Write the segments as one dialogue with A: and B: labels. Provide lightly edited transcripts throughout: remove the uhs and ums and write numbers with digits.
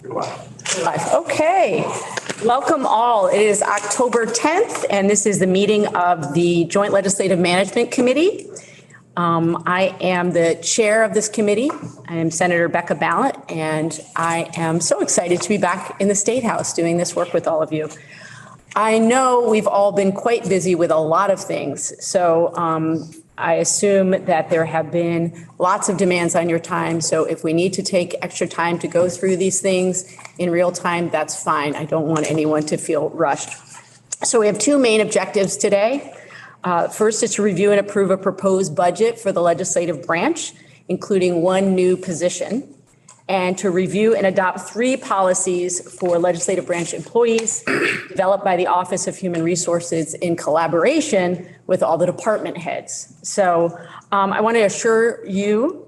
A: Okay, welcome all. It is October 10th, and this is the meeting of the Joint Legislative Management Committee. I am the chair of this committee. I am Senator Becca Ballot, and I am so excited to be back in the State House doing this work with all of you. I know we've all been quite busy with a lot of things, so I assume that there have been lots of demands on your time. So if we need to take extra time to go through these things in real time, that's fine. I don't want anyone to feel rushed. So we have two main objectives today. First is to review and approve a proposed budget for the legislative branch, including one new position, and to review and adopt 3 policies for legislative branch employees developed by the Office of Human Resources in collaboration with all the department heads. So I want to assure you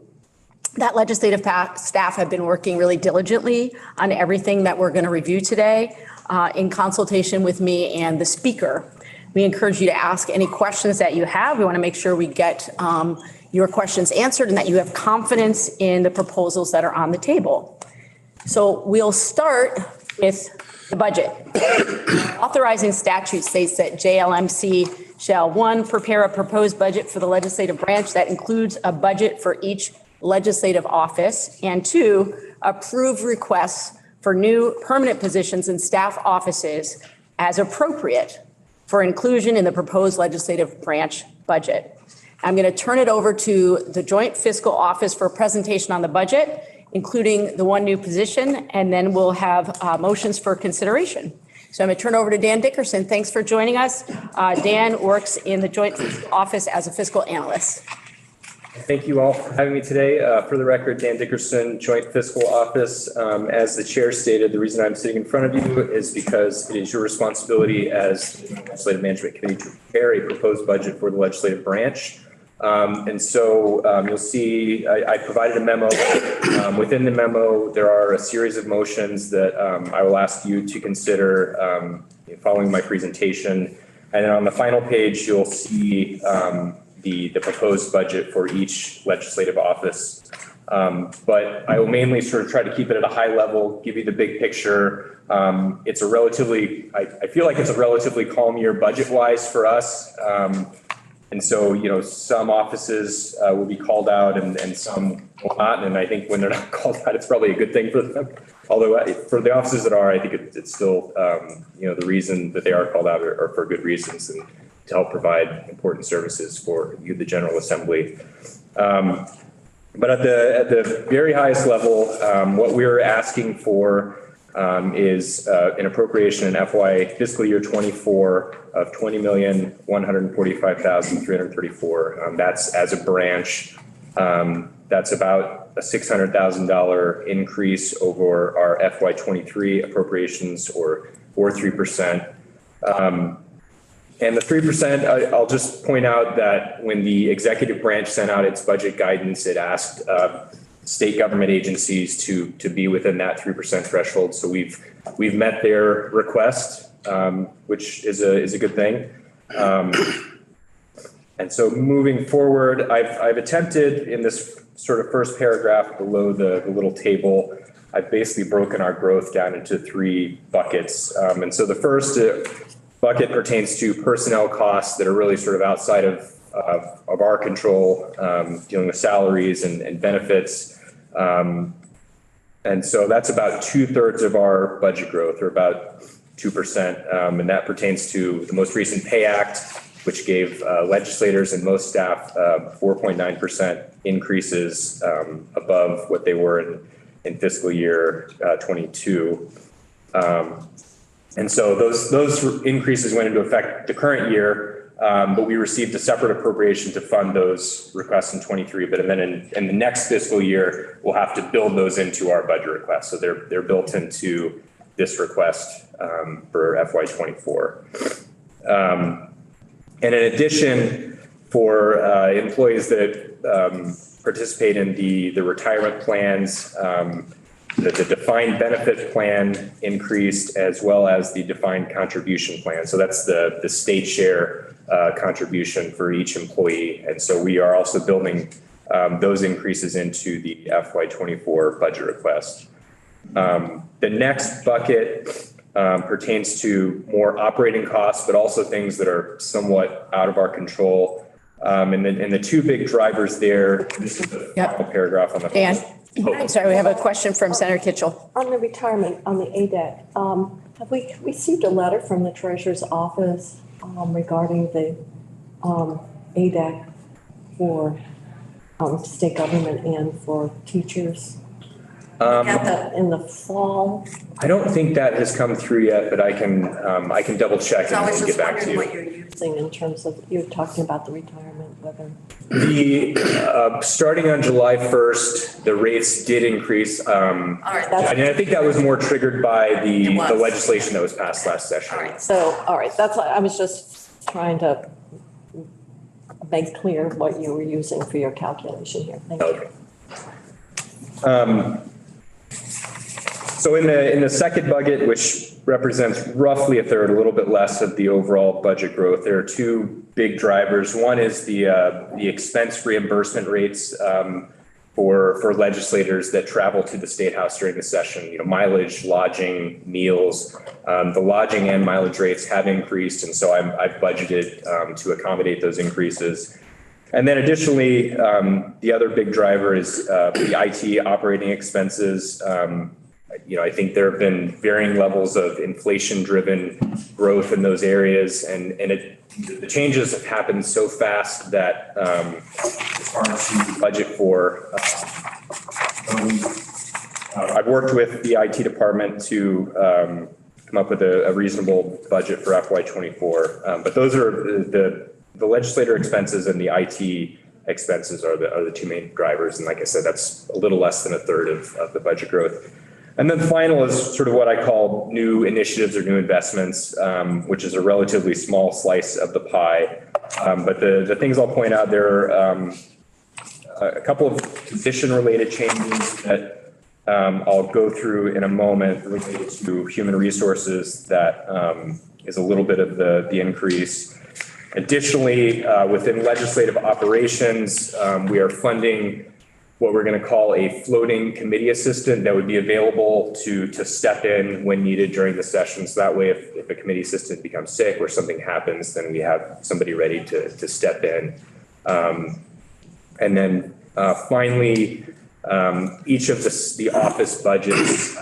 A: that legislative staff have been working really diligently on everything that we're going to review today in consultation with me and the speaker. We encourage you to ask any questions that you have. We want to make sure we get your questions answered and that you have confidence in the proposals that are on the table. So we'll start with the budget. Authorizing statute states that Jlmc shall 1, prepare a proposed budget for the legislative branch that includes a budget for each legislative office, and 2, approve requests for new permanent positions in staff offices as appropriate for inclusion in the proposed legislative branch budget. I'm going to turn it over to the Joint Fiscal Office for a presentation on the budget, including the one new position, and then we'll have motions for consideration. So I'm going to turn over to Dan Dickerson. Thanks for joining us. Dan works in the Joint Fiscal Office as a fiscal analyst.
B: Thank you all for having me today. For the record, Dan Dickerson, Joint Fiscal Office. As the chair stated, the reason I'm sitting in front of you is because it is your responsibility as the Legislative Management Committee to prepare a proposed budget for the legislative branch. And so you'll see I provided a memo. Within the memo, there are a series of motions that I will ask you to consider following my presentation. And then on the final page, you'll see the proposed budget for each legislative office. But I will mainly sort of try to keep it at a high level, give you the big picture. It's a relatively, I feel like it's a relatively calm year budget-wise for us. And so, you know, some offices will be called out and some will not. And I think when they're not called out, it's probably a good thing for them. Although for the offices that are, I think it's still, you know, the reason that they are called out are for good reasons and to help provide important services for you, the General Assembly. But at the very highest level, what we're asking for is an appropriation in fiscal year 24 of $20,145,334. That's as a branch. That's about a $600,000 increase over our FY23 appropriations, or 3%. And the 3%, I'll just point out that when the executive branch sent out its budget guidance, it asked state government agencies to be within that 3% threshold. So we've met their request, which is a good thing. And so moving forward, I've attempted in this sort of first paragraph below the little table, I've basically broken our growth down into 3 buckets. And so the first bucket pertains to personnel costs that are really sort of outside of our control, dealing with salaries and benefits. And so that's about 2/3 of our budget growth, or about 2%. And that pertains to the most recent Pay Act, which gave legislators and most staff 4.9% increases above what they were in fiscal year 22. And so those increases went into effect the current year, but we received a separate appropriation to fund those requests in 23. But then in the next fiscal year, we'll have to build those into our budget requests. So they're built into this request for FY24. And in addition, for employees that participate in the retirement plans, the defined benefit plan increased, as well as the defined contribution plan. So that's the state share contribution for each employee. And so we are also building those increases into the FY24 budget request. The next bucket pertains to more operating costs, but also things that are somewhat out of our control. And the two big drivers there, this is the final paragraph on the.
A: Dan, sorry, we have a question from Senator Kitchell.
C: On the retirement, on the ADAC, have we received a letter from the Treasurer's Office regarding the ADAC for state government and for teachers? Got that in the fall.
B: I don't think that has come through yet, but I can double check and get back to you.
C: What you're using in terms of, you're talking about the retirement, whether.
B: The, starting on July 1st, the rates did increase.
C: All right.
B: And I think that was more triggered by the legislation that was passed last session.
C: All right. So, all right, that's, I was just trying to make clear what you were using for your calculation here. Thank you.
B: Okay. So in the second bucket, which represents roughly a third, a little bit less of the overall budget growth, there are two big drivers. One is the expense reimbursement rates for legislators that travel to the State House during the session. You know, mileage, lodging, meals. The lodging and mileage rates have increased, and so I've budgeted to accommodate those increases. And then additionally, the other big driver is the IT operating expenses. You know, I think there have been varying levels of inflation-driven growth in those areas, and the changes have happened so fast that it's hard to budget for. I've worked with the IT department to come up with a reasonable budget for FY24, but those are the legislator expenses and the IT expenses are the two main drivers, and like I said, that's a little less than a third of the budget growth. And then final is sort of what I call new initiatives or new investments, which is a relatively small slice of the pie. But the things I'll point out, there are a couple of position-related changes that I'll go through in a moment related to human resources that is a little bit of the increase. Additionally, within legislative operations, we are funding what we're going to call a floating committee assistant that would be available to step in when needed during the session. So that way, if a committee assistant becomes sick or something happens, then we have somebody ready to step in. And then finally, each of the office budgets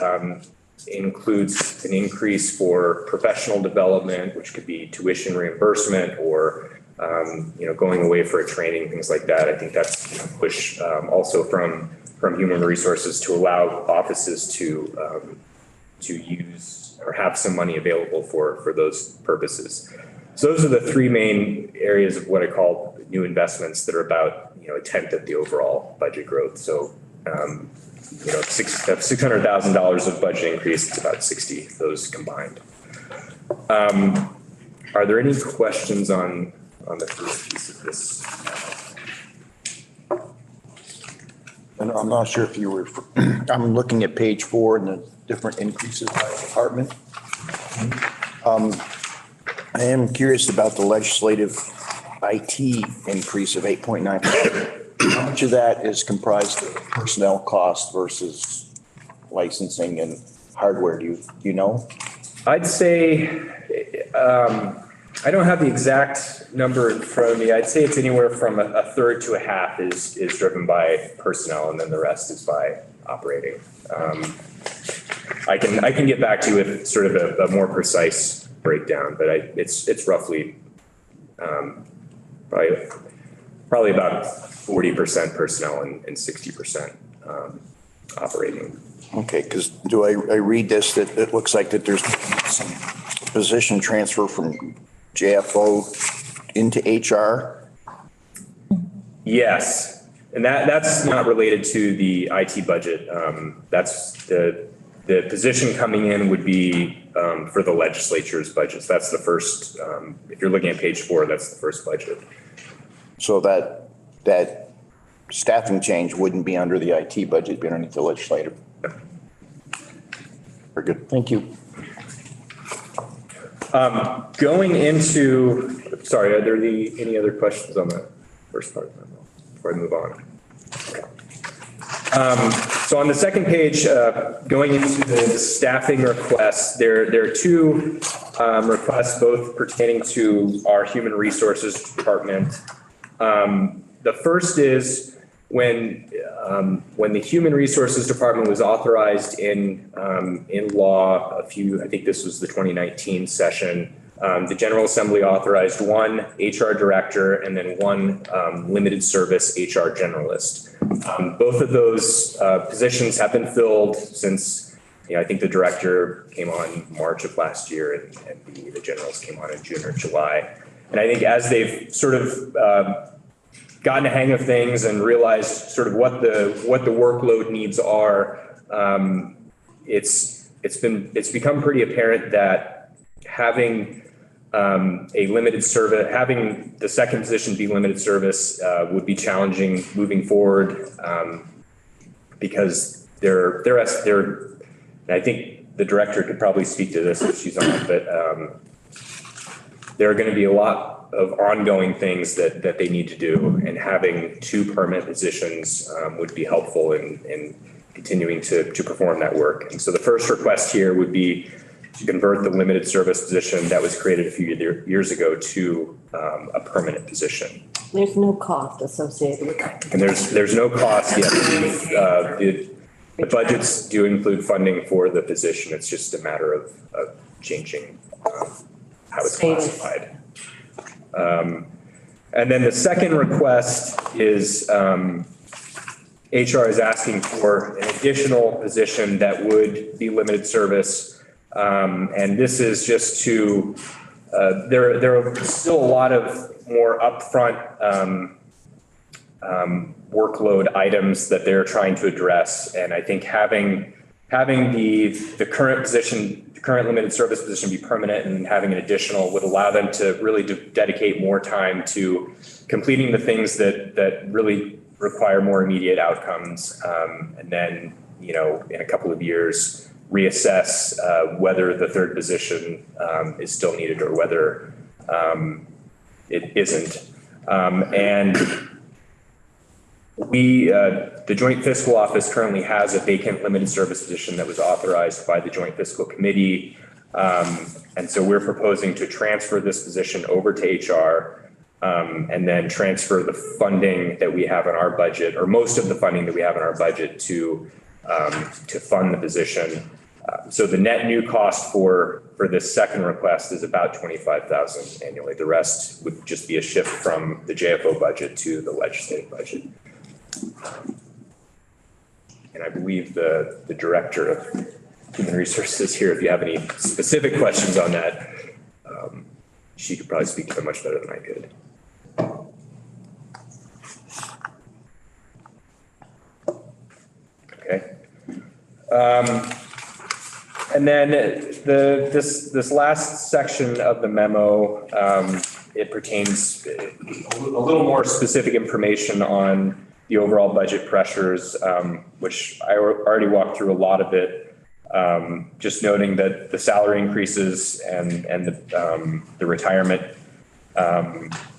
B: includes an increase for professional development, which could be tuition reimbursement or you know, going away for a training, things like that. I think that's a push also from human resources to allow offices to use or have some money available for those purposes. So those are the three main areas of what I call new investments that are about, you know, a tenth of the overall budget growth. So you know, $600,000 of budget increase, it's about 60 of those combined. Are there any questions on the first piece of this?
D: And I'm not sure if you were, I'm looking at page 4 and the different increases by department. I am curious about the legislative IT increase of 8.9%. How much of that is comprised of personnel costs versus licensing and hardware? Do you know?
B: I'd say, I don't have the exact number in front of me. I'd say it's anywhere from a third to a half is driven by personnel, and then the rest is by operating. I can get back to you with sort of a more precise breakdown, but it's roughly probably about 40% personnel and 60% operating.
D: Okay, because do I read this that it looks like that there's some position transfer from JFO into HR?
B: Yes, and that's not related to the IT budget. That's the position coming in would be for the legislature's budgets. That's the first, if you're looking at page 4, that's the first budget.
D: So that staffing change wouldn't be under the IT budget, it'd be underneath the legislative. Very good, thank you.
B: Going into, sorry, are there any other questions on the first part of that before I move on? Okay. So on the second page, going into the staffing requests, there are two requests, both pertaining to our human resources department. The first is when the human resources department was authorized in law I think this was the 2019 session. The General Assembly authorized one HR director and then one limited service HR generalist. Both of those positions have been filled since, I think the director came on March of last year and the generals came on in June or July. And I think as they've sort of gotten a hang of things and realized sort of what the workload needs are, it's become pretty apparent that having a limited service, having the second position be limited service would be challenging moving forward because I think the director could probably speak to this if she's on, but there are going to be a lot of ongoing things that they need to do, and having two permanent positions would be helpful in continuing to perform that work. And so the first request here would be to convert the limited service position that was created a few years ago to a permanent position.
C: There's no cost associated with that.
B: And there's no cost yet. The budgets do include funding for the position. It's just a matter of changing how it's classified. And then the second request is HR is asking for an additional position that would be limited service. And this is just to, there are still a lot of more upfront workload items that they're trying to address. And I think having the current position, the current limited service position be permanent and having an additional would allow them to really dedicate more time to completing the things that really require more immediate outcomes. And then, in a couple of years, reassess whether the third position is still needed or whether it isn't. And the Joint Fiscal Office currently has a vacant limited service position that was authorized by the Joint Fiscal Committee. And so we're proposing to transfer this position over to HR and then transfer the funding that we have in our budget, or most of the funding that we have in our budget, to fund the position. So the net new cost for this second request is about $25,000 annually. The rest would just be a shift from the JFO budget to the legislative budget. And I believe the director of Human Resources here, if you have any specific questions on that, she could probably speak to them much better than I could. Okay. And then this last section of the memo, it pertains a little more specific information on the overall budget pressures, which I already walked through a lot of it. Just noting that the salary increases and the retirement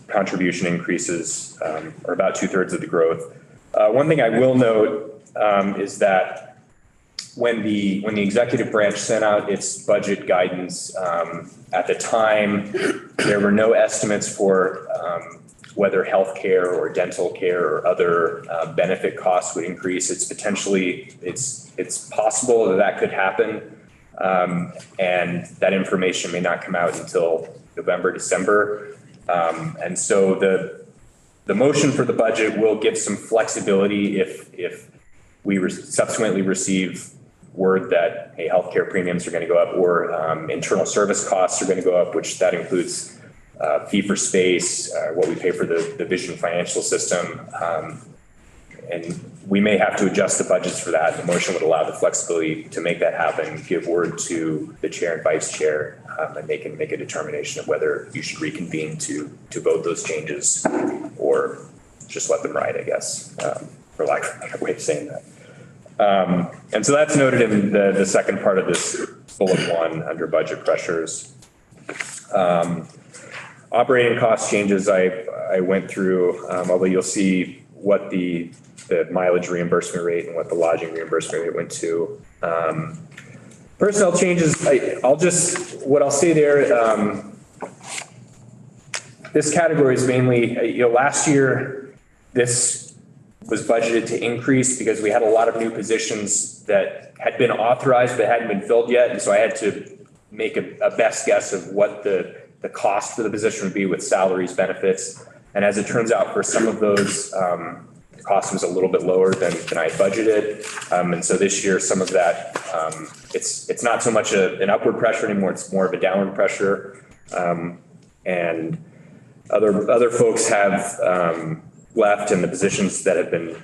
B: contribution increases are about 2/3 of the growth. One thing I will note is that when the executive branch sent out its budget guidance, at the time, there were no estimates for whether healthcare or dental care or other benefit costs would increase. It's possible that could happen, and that information may not come out until November, December. And so the motion for the budget will give some flexibility if we subsequently receive word that, hey, healthcare premiums are going to go up, or internal service costs are going to go up, which that includes fee for space, what we pay for the vision financial system. And we may have to adjust the budgets for that. The motion would allow the flexibility to make that happen, give word to the chair and vice chair, and they can make a determination of whether you should reconvene to vote those changes or just let them ride, I guess, for lack of a better way of saying that. And so that's noted in the second part of this bullet one under budget pressures. Operating cost changes I went through, although you'll see what the the mileage reimbursement rate and what the lodging reimbursement rate went to. Personnel changes, what I'll say there, this category is mainly, last year, this was budgeted to increase because we had a lot of new positions that had been authorized but hadn't been filled yet. And so I had to make a best guess of what the cost for the position would be with salaries, benefits. And as it turns out, for some of those, the cost was a little bit lower than I budgeted. And so this year, some of that, it's not so much an upward pressure anymore, it's more of a downward pressure. And other folks have left, and the positions that have been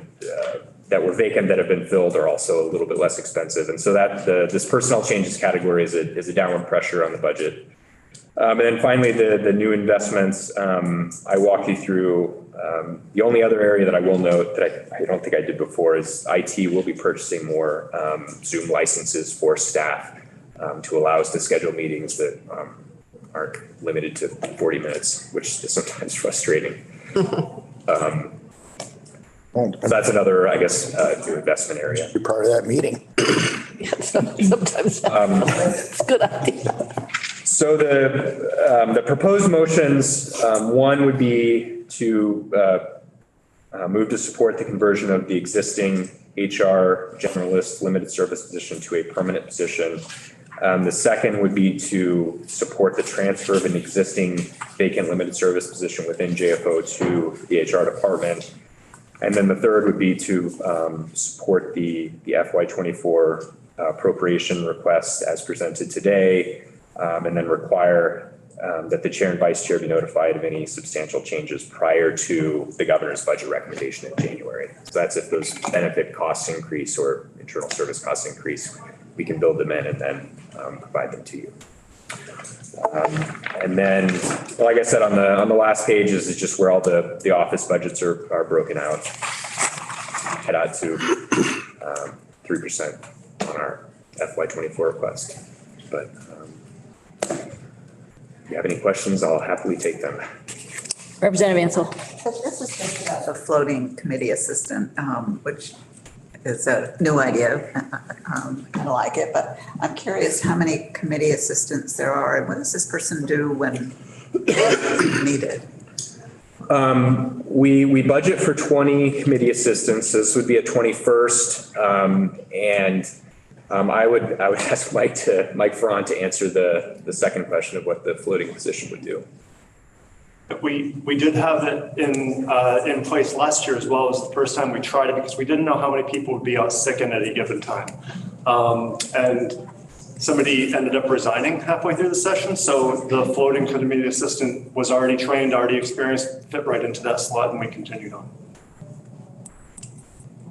B: that were vacant that have been filled are also a little bit less expensive. And so that this personnel changes category is a downward pressure on the budget. And then finally, the new investments, I walked you through. The only other area that I will note that I don't think I did before is IT will be purchasing more Zoom licenses for staff to allow us to schedule meetings that aren't limited to 40 minutes, which is sometimes frustrating. So that's another, I guess, new investment area.
D: You're part of that meeting.
C: Sometimes it's a good idea.
B: So the proposed motions, one would be to move to support the conversion of the existing HR generalist limited service position to a permanent position. The second would be to support the transfer of an existing vacant limited service position within JFO to the HR department. And then the third would be to support the FY24 appropriation request as presented today, and then require that the chair and vice chair be notified of any substantial changes prior to the governor's budget recommendation in January. So that's if those benefit costs increase or internal service costs increase, we can build them in and then provide them to you. And then, like I said, on the last page is just where all the office budgets are broken out. Head out to 3% on our FY24 request. But if you have any questions, I'll happily take them.
A: Representative Ansel.
E: So this is just about the floating committee assistant, which is a new idea. I like it, but I'm curious how many committee assistants there are and what does this person do when needed?
B: We budget for 20 committee assistants. This would be a 21st. I would ask Mike Ferran to answer the second question of what the floating position would do.
F: We did have it in place last year as well. It was the first time we tried it because we didn't know how many people would be out sick at any given time. And somebody ended up resigning halfway through the session. So the floating committee assistant was already trained, already experienced, fit right into that slot, and we continued on.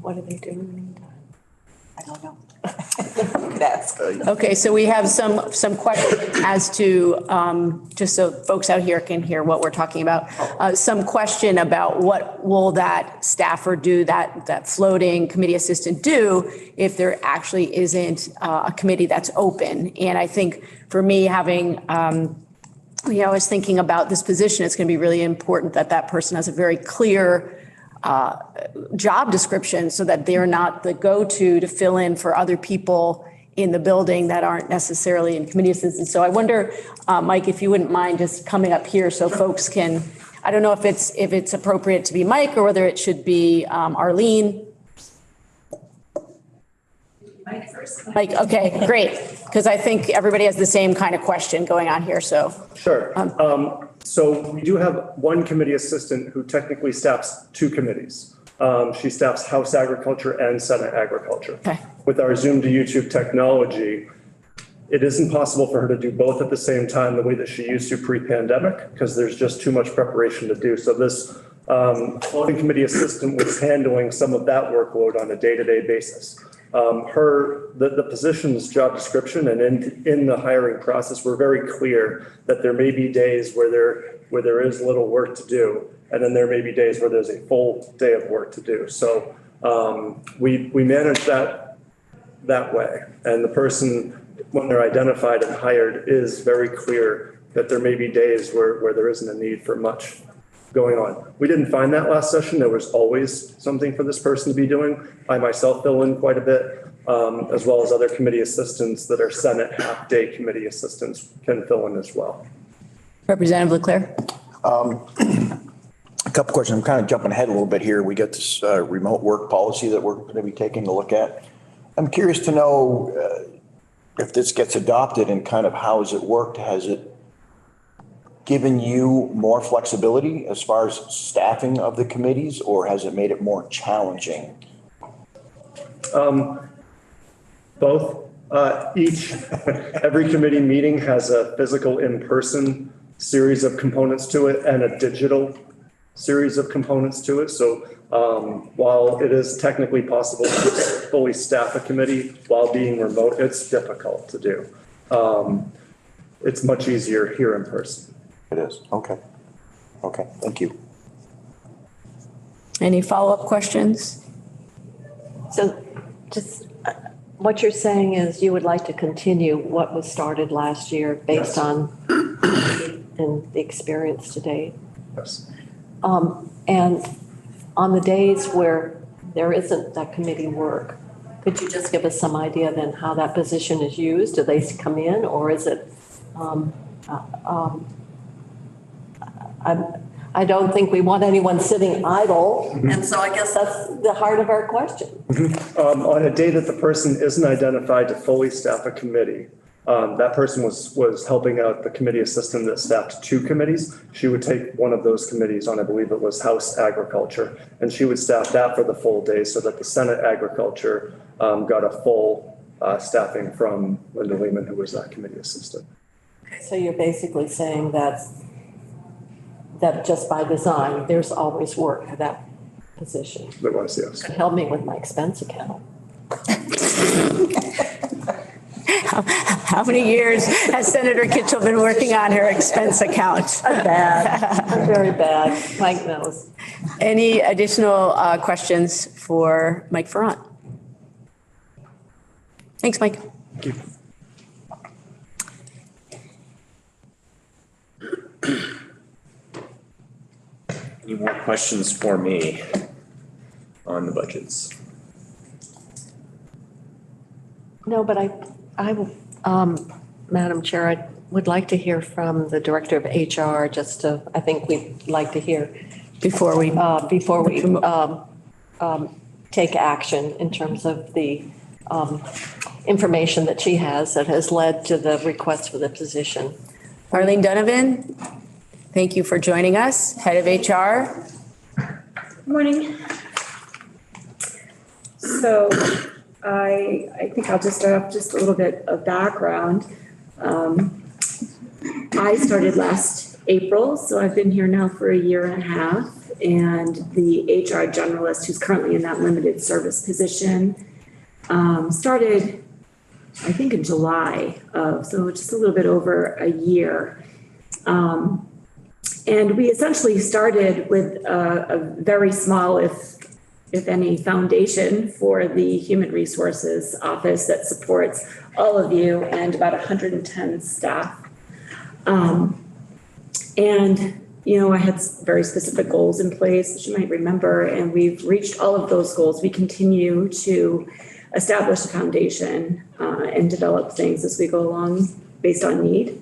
C: What do they do in the meantime?
E: I don't know. You could ask.
A: Okay, so we have some questions as to, just so folks out here can hear what we're talking about. Some question about what will that staffer do, that floating committee assistant do if there actually isn't a committee that's open. And I think for me, having, I was thinking about this position, it's going to be really important that that person has a very clear job description so that they're not the go-to to fill in for other people in the building that aren't necessarily in committee assistants. So I wonder, Mike, if you wouldn't mind just coming up here so folks can, I don't know if it's appropriate to be Mike or whether it should be Arlene. Mike first. Mike, okay, great. Because I think everybody has the same kind of question going on here, so.
F: Sure. So we do have one committee assistant who technically staffs two committees. She staffs House Agriculture and Senate Agriculture.
A: Okay.
F: With our Zoom to YouTube technology, it isn't possible for her to do both at the same time the way that she used to pre-pandemic because there's just too much preparation to do. So this floating committee assistant was handling some of that workload on a day-to-day basis. The position's job description and in the hiring process, we're very clear that there may be days where there is little work to do, and then there may be days where there's a full day of work to do. So we manage that way, and the person, when they're identified and hired, is very clear that there may be days where there isn't a need for much going on. We didn't find that last session. There was always something for this person to be doing. I myself fill in quite a bit, as well as other committee assistants that are Senate half-day committee assistants can fill in as well.
A: Representative Leclerc.
D: A couple questions. I'm kind of jumping ahead a little bit here. We got this remote work policy that we're going to be taking a look at. I'm curious to know if this gets adopted and kind of how has it worked? Has it given you more flexibility as far as staffing of the committees, or has it made it more challenging?
F: Both. Every committee meeting has a physical in-person series of components to it and a digital series of components to it. So while it is technically possible to fully staff a committee while being remote, it's difficult to do. It's much easier here in person.
D: It is. Okay. Okay. Thank you.
A: Any follow-up questions?
C: So just what you're saying is you would like to continue what was started last year based
F: Yes.
C: on and the experience to date.
F: Yes.
C: And on the days where there isn't that committee work, could you just give us some idea then how that position is used? Do they come in, or is it, I don't think we want anyone sitting idle. And so I guess that's the heart of our question.
F: On a day that the person isn't identified to fully staff a committee, that person was helping out the committee assistant that staffed 2 committees. She would take one of those committees on, I believe it was House Agriculture, and she would staff that for the full day so that the Senate Agriculture got a full staffing from Linda Lehman, who was that committee assistant.
C: So you're basically saying that just by design, there's always work for that position.
F: That was, yes.
C: Could help me with my expense account.
A: How many years has Senator Kitchell been working on her expense account?
C: I'm bad. I'm very bad. Mike knows.
A: Any additional questions for Mike Ferrant? Thanks, Mike.
F: Thank you.
B: Any more questions for me on the budgets?
C: No, but Madam Chair, I would like to hear from the Director of HR, I think we'd like to hear
A: Before we
C: take action in terms of the information that she has that has led to the request for the position.
A: Arlene Donovan, thank you for joining us, Head of HR.
G: Good morning. So I think I'll just start off just a little bit of background. I started last April, so I've been here now for 1.5 years, and the HR generalist who's currently in that limited service position started, I think, in July so just a little bit over 1 year. And we essentially started with a very small, if any, foundation for the Human Resources Office that supports all of you and about 110 staff. And, I had very specific goals in place that you might remember, and we've reached all of those goals. We continue to establish a foundation and develop things as we go along based on need.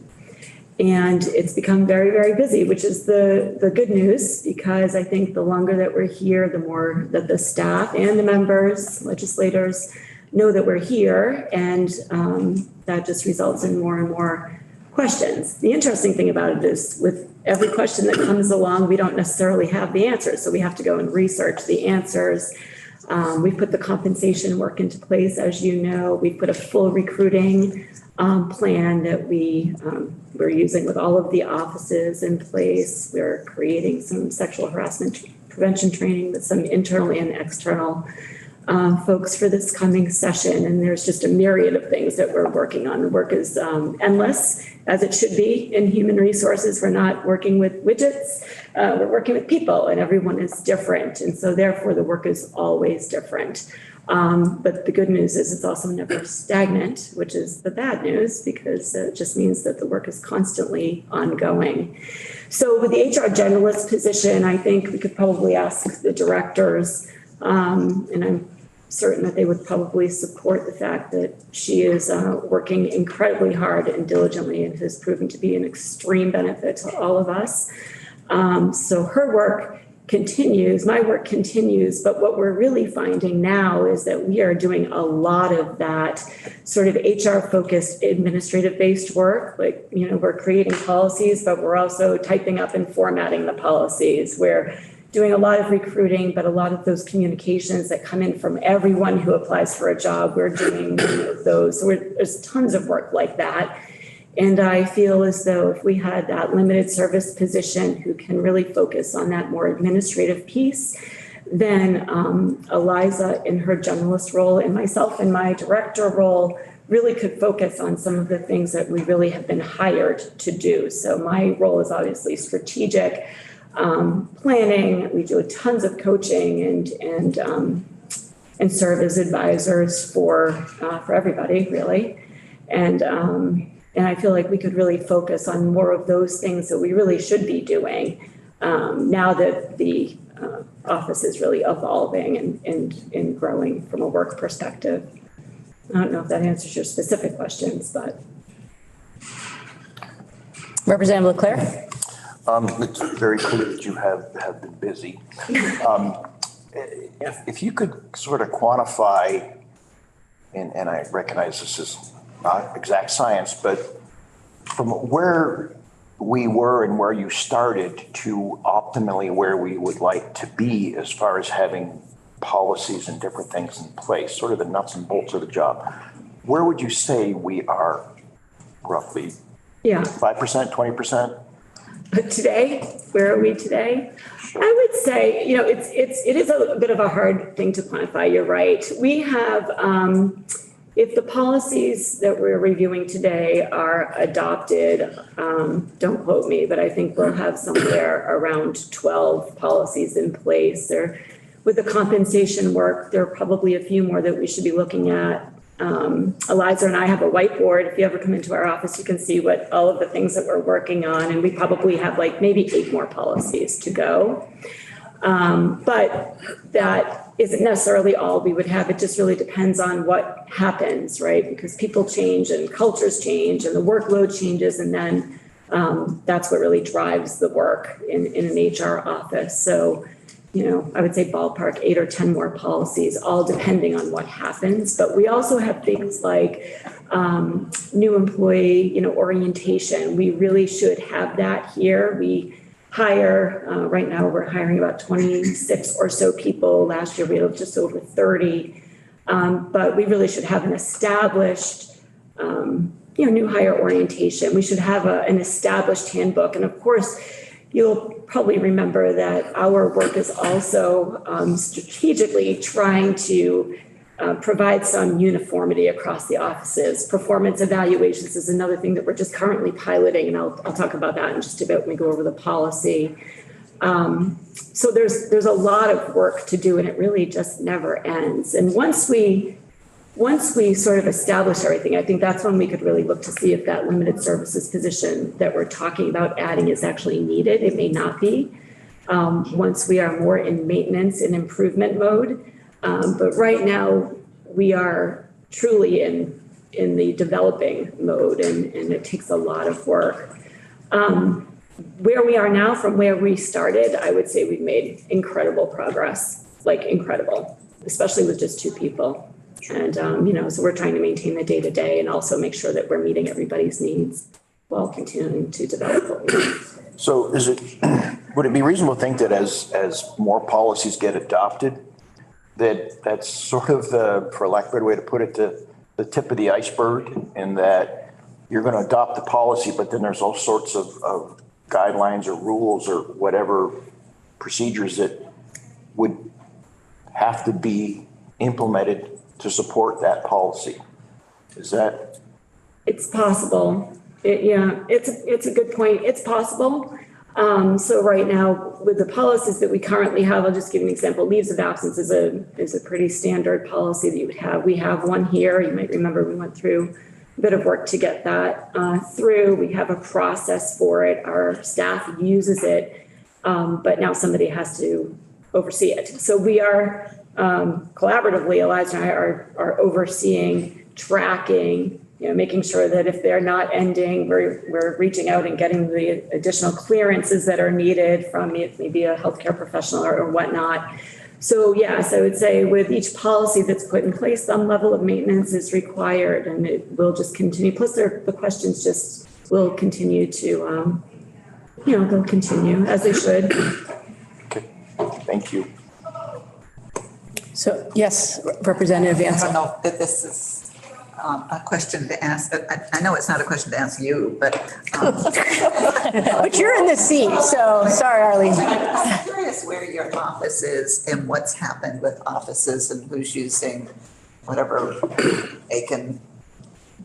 G: And it's become very, very busy, which is the good news, because I think the longer that we're here, the more that the staff and the members, legislators know that we're here, and that just results in more and more questions. The interesting thing about it is with every question that comes along, we don't necessarily have the answers. So we have to go and research the answers. We've put the compensation work into place, as you know. We've put a full recruiting plan that we're using with all of the offices in place. We're creating some sexual harassment prevention training with some internal and external folks for this coming session. And there's just a myriad of things that we're working on. The work is endless, as it should be in human resources. We're not working with widgets. We're working with people, and everyone is different. And so therefore the work is always different. But the good news is it's also never stagnant, which is the bad news, because it just means that the work is constantly ongoing. So with the HR generalist position, I think we could probably ask the directors, and I'm certain that they would probably support the fact that she is working incredibly hard and diligently and has proven to be an extreme benefit to all of us. So her work continues, my work continues, but what we're really finding now is that we are doing a lot of that sort of HR focused administrative based work. Like, you know, we're creating policies, but we're also typing up and formatting the policies. We're doing a lot of recruiting, but a lot of those communications that come in from everyone who applies for a job, we're doing those. So there's tons of work like that. And I feel as though if we had that limited service position who can really focus on that more administrative piece, then Eliza in her generalist role and myself in my director role really could focus on some of the things that we really have been hired to do. So my role is obviously strategic, planning. We do tons of coaching and serve as advisors for everybody really. And I feel like we could really focus on more of those things that we really should be doing now that the office is really evolving and growing from a work perspective. I don't know if that answers your specific questions, but.
A: Representative Leclerc.
D: It's very clear that you have been busy. If you could sort of quantify, and I recognize this is not exact science, but from where we were and where you started to optimally where we would like to be as far as having policies and different things in place, sort of the nuts and bolts of the job, where would you say we are roughly?
G: Yeah.
D: 5%, 20%?
G: Today, where are we today? I would say, you know, it is a bit of a hard thing to quantify. You're right. We have, if the policies that we're reviewing today are adopted, don't quote me, but I think we'll have somewhere around 12 policies in place. There, with the compensation work, there are probably a few more that we should be looking at. Eliza and I have a whiteboard. If you ever come into our office, you can see what all of the things that we're working on, and we probably have like maybe 8 more policies to go. But that isn't necessarily all we would have. It just really depends on what happens, right? Because people change and cultures change and the workload changes, and then that's what really drives the work in an HR office. So, you know, I would say ballpark 8 or 10 more policies, all depending on what happens. But we also have things like new employee, you know, orientation. We really should have that here. We hire, right now we're hiring about 26 or so people. Last year we had just over 30. But we really should have an established, you know, new hire orientation. We should have an established handbook. And of course, you'll probably remember that our work is also strategically trying to provide some uniformity across the offices. Performance evaluations is another thing that we're just currently piloting, and I'll talk about that in just a bit when we go over the policy. So there's a lot of work to do, and it really just never ends. And once we sort of establish everything, I think that's when we could really look to see if that limited services position that we're talking about adding is actually needed. It may not be. Once we are more in maintenance and improvement mode. But right now we are truly in the developing mode, and it takes a lot of work. Where we are now from where we started, I would say we've made incredible progress, like incredible, especially with just 2 people. And, you know, so we're trying to maintain the day-to-day and also make sure that we're meeting everybody's needs while continuing to develop what we need.
D: So would it be reasonable to think that as more policies get adopted, that's sort of for lack of a better way to put it, the tip of the iceberg, and that you're going to adopt the policy, but then there's all sorts of guidelines or rules or whatever procedures that would have to be implemented to support that policy? Is that?
G: It's possible. Yeah, it's a good point. It's possible. So right now, with the policies that we currently have, I'll just give you an example. Leaves of absence is a pretty standard policy that you would have. We have one here. You might remember we went through a bit of work to get that through. We have a process for it. Our staff uses it, but now somebody has to oversee it. So we are collaboratively, Elijah and I are overseeing, tracking, making sure that if they're not ending, we're reaching out and getting the additional clearances that are needed from maybe a healthcare professional or whatnot. So yes, I would say with each policy that's put in place, some level of maintenance is required, and it will just continue. Plus, the questions just will continue to, they'll continue as they should.
D: Okay, thank you.
A: So, yes, Representative
E: I
A: Ansel.
E: don't know if this is a question to ask. I know it's not a question to ask you, but.
A: But you're in the seat, so sorry, Arlene.
E: I'm curious where your office is and what's happened with offices and who's using whatever Aiken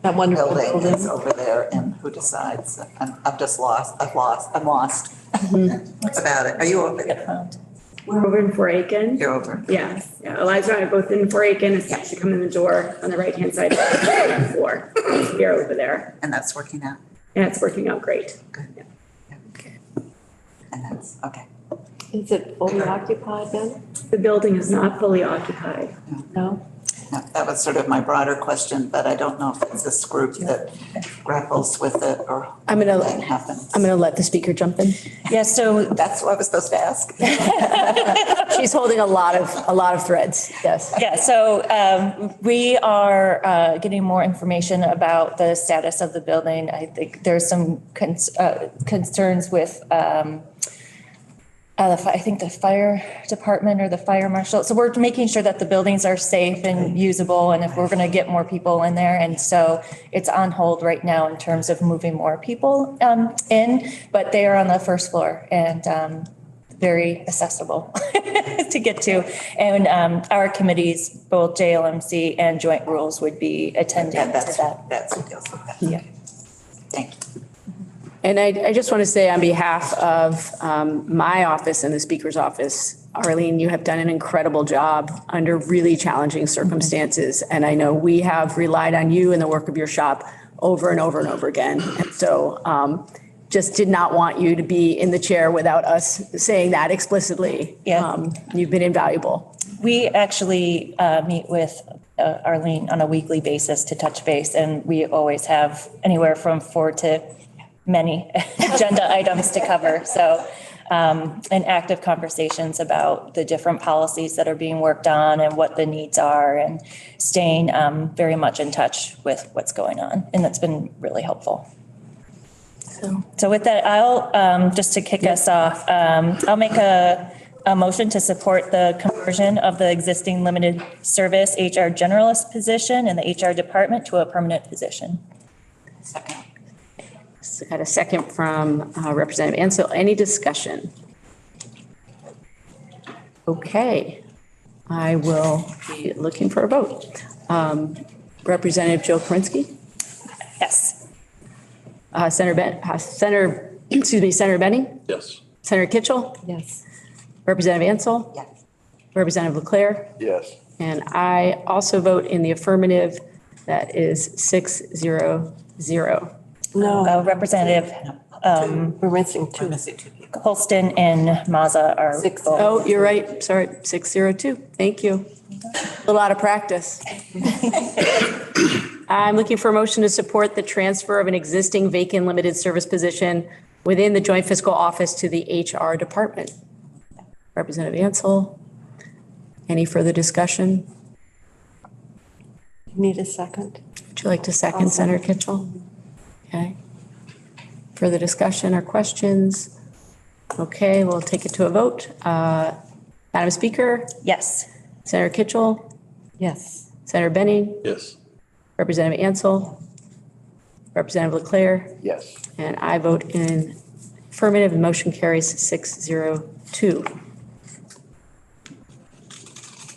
C: That wonderful
E: building
C: building.
E: is over there and who decides. I'm just lost. I'm lost about it. Are you over there?
G: We're over in Fort Aiken.
E: You're over.
G: Yes, yeah. Elijah and I are both in Fort Aiken. As soon as you come in the door on the right-hand side of the floor, we're over there.
E: And that's working out?
G: And it's working out great.
E: Good.
G: Yeah.
E: Okay. And that's, okay.
C: Is it fully occupied then?
G: The building is not fully occupied.
C: No?
E: No, that was sort of my broader question, but I don't know if it's this group that grapples with it or
A: I'm gonna
E: that happens.
A: let the speaker jump in.
H: Yeah, so
E: That's what I was supposed to ask.
A: She's holding a lot of threads, yes.
H: yeah, so we are getting more information about the status of the building. I think there's some concerns with I think the fire department or the fire marshal. So we're making sure that the buildings are safe and usable, and if we're going to get more people in there. And so it's on hold right now in terms of moving more people in, but they are on the first floor and very accessible to get to. And our committees, both Jlmc and Joint Rules, would be attending
E: Yeah,
H: to
E: that's
H: that.
E: who deals with that.
H: Yeah.
E: Thank you.
A: And I just want to say on behalf of my office and the speaker's office, Arlene, you have done an incredible job under really challenging circumstances. And I know we have relied on you and the work of your shop over and over and over again. And so just did not want you to be in the chair without us saying that explicitly.
H: Yeah.
A: You've been invaluable.
H: We actually meet with Arlene on a weekly basis to touch base, and we always have anywhere from 4 to many agenda items to cover. So, and active conversations about the different policies that are being worked on and what the needs are, and staying very much in touch with what's going on. And that's been really helpful. So with that, I'll, just to kick us off, I'll make a motion to support the conversion of the existing limited service HR generalist position in the HR department to a permanent position.
E: Second.
A: So got a second from Representative Ansel. Any discussion? Okay, I will be looking for a vote. Representative Jill Krinsky,
H: Yes.
A: Senator Benning,
I: Yes.
A: Senator Kitchell,
C: Yes.
A: Representative Ansel,
E: Yes.
A: Representative Leclerc,
D: Yes.
A: and I also vote in the affirmative. That is 6-0-0.
C: No,
H: Representative
C: we're missing
E: We're
C: two.
E: missing two people.
H: Holston and Mazza are
C: Six.
H: both.
A: Oh, you're right. Sorry, 6-0-2. Thank you. A lot of practice. I'm looking for a motion to support the transfer of an existing vacant limited service position within the Joint Fiscal Office to the HR Department. Representative Ansel, any further discussion?
C: Need a second?
A: Would you like to second, Senator Kitchell? Okay. Further discussion or questions? Okay, we'll take it to a vote. Madam Speaker,
H: Yes.
A: Senator Kitchell,
C: Yes.
A: Senator Benning,
I: Yes.
A: Representative Ansel, Representative Leclerc,
D: Yes.
A: and I vote in affirmative. The motion carries 6-0-2.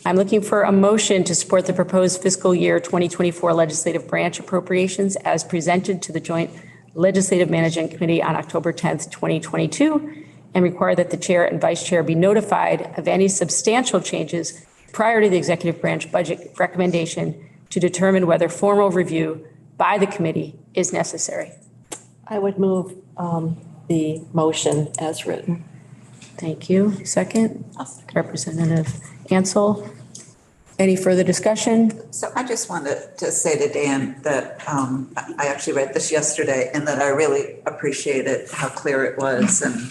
A: I'm looking for a motion to support the proposed fiscal year 2024 legislative branch appropriations as presented to the Joint Legislative Management Committee on October 10th, 2022, and require that the chair and vice chair be notified of any substantial changes prior to the executive branch budget recommendation to determine whether formal review by the committee is necessary.
C: I would move the motion as written.
A: Thank you. Second, Representative Ansel. Any further discussion?
E: So I just wanted to say to Dan that I actually read this yesterday and that I really appreciated how clear it was and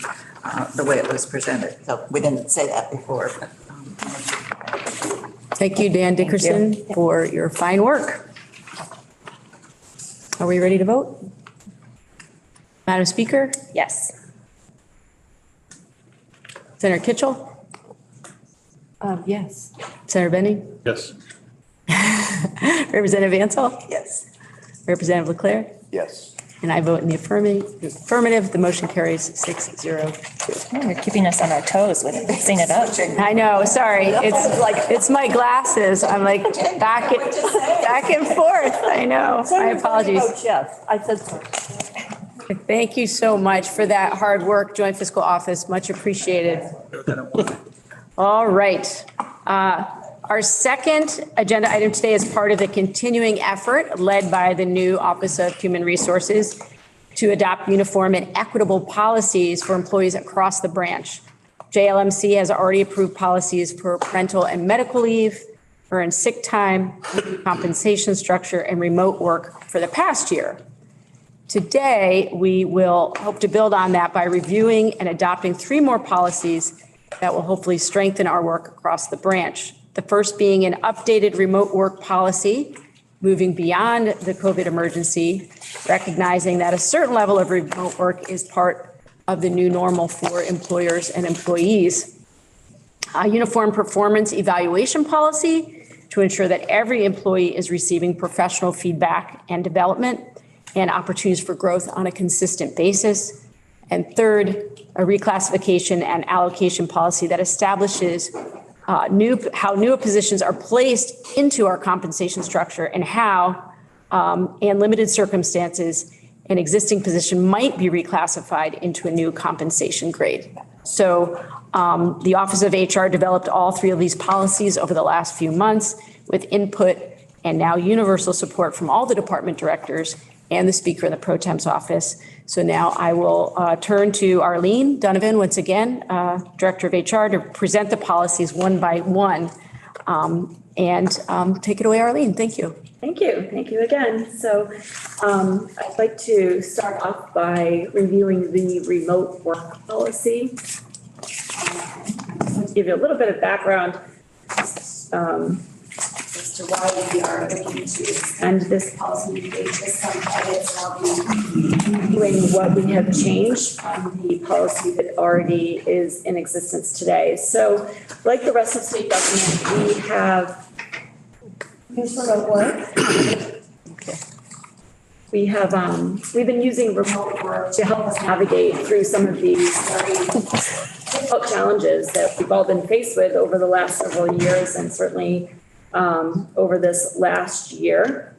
E: the way it was presented. So we didn't say that before, but.
A: Thank you, Dan Dickerson, for your fine work. Are we ready to vote? Madam Speaker?
H: Yes.
A: Senator Kitchell?
C: Yes.
A: Senator Benning?
F: Yes.
A: Representative Ansel?
E: Yes.
A: Representative Leclerc?
D: Yes.
A: And I vote in the affirmative. The motion carries 6-0.
H: You're keeping us on our toes with mixing it up.
A: I know, sorry. It's my glasses. I'm like back and forth. I know. My apologies.
C: Yes, I said so.
A: Thank you so much for that hard work, Joint Fiscal Office. Much appreciated. All right. Our second agenda item today is part of the continuing effort led by the new Office of Human Resources to adopt uniform and equitable policies for employees across the branch. Jlmc has already approved policies for parental and medical leave, earned sick time, compensation structure, and remote work for the past year. Today, we will hope to build on that by reviewing and adopting 3 more policies that will hopefully strengthen our work across the branch. The first being an updated remote work policy, moving beyond the COVID emergency, recognizing that a certain level of remote work is part of the new normal for employers and employees. A uniform performance evaluation policy to ensure that every employee is receiving professional feedback and development and opportunities for growth on a consistent basis. And third, a reclassification and allocation policy that establishes how new positions are placed into our compensation structure and how, in limited circumstances, an existing position might be reclassified into a new compensation grade. So the Office of HR developed all 3 of these policies over the last few months with input and now universal support from all the department directors and the Speaker of the Pro Temp's office. So now I will turn to Arlene Donovan, once again, Director of HR, to present the policies one by one. And take it away, Arlene. Thank you.
G: Thank you. Thank you again. So I'd like to start off by reviewing the remote work policy. To give you a little bit of background as to why we are looking to extend this policy. We made just some edits. I'll be reviewing what we have changed from the policy that already is in existence today. So like the rest of state government, we have remote work. We have, we've been using remote work to help us navigate through some of these very difficult challenges that we've all been faced with over the last several years and certainly over this last year.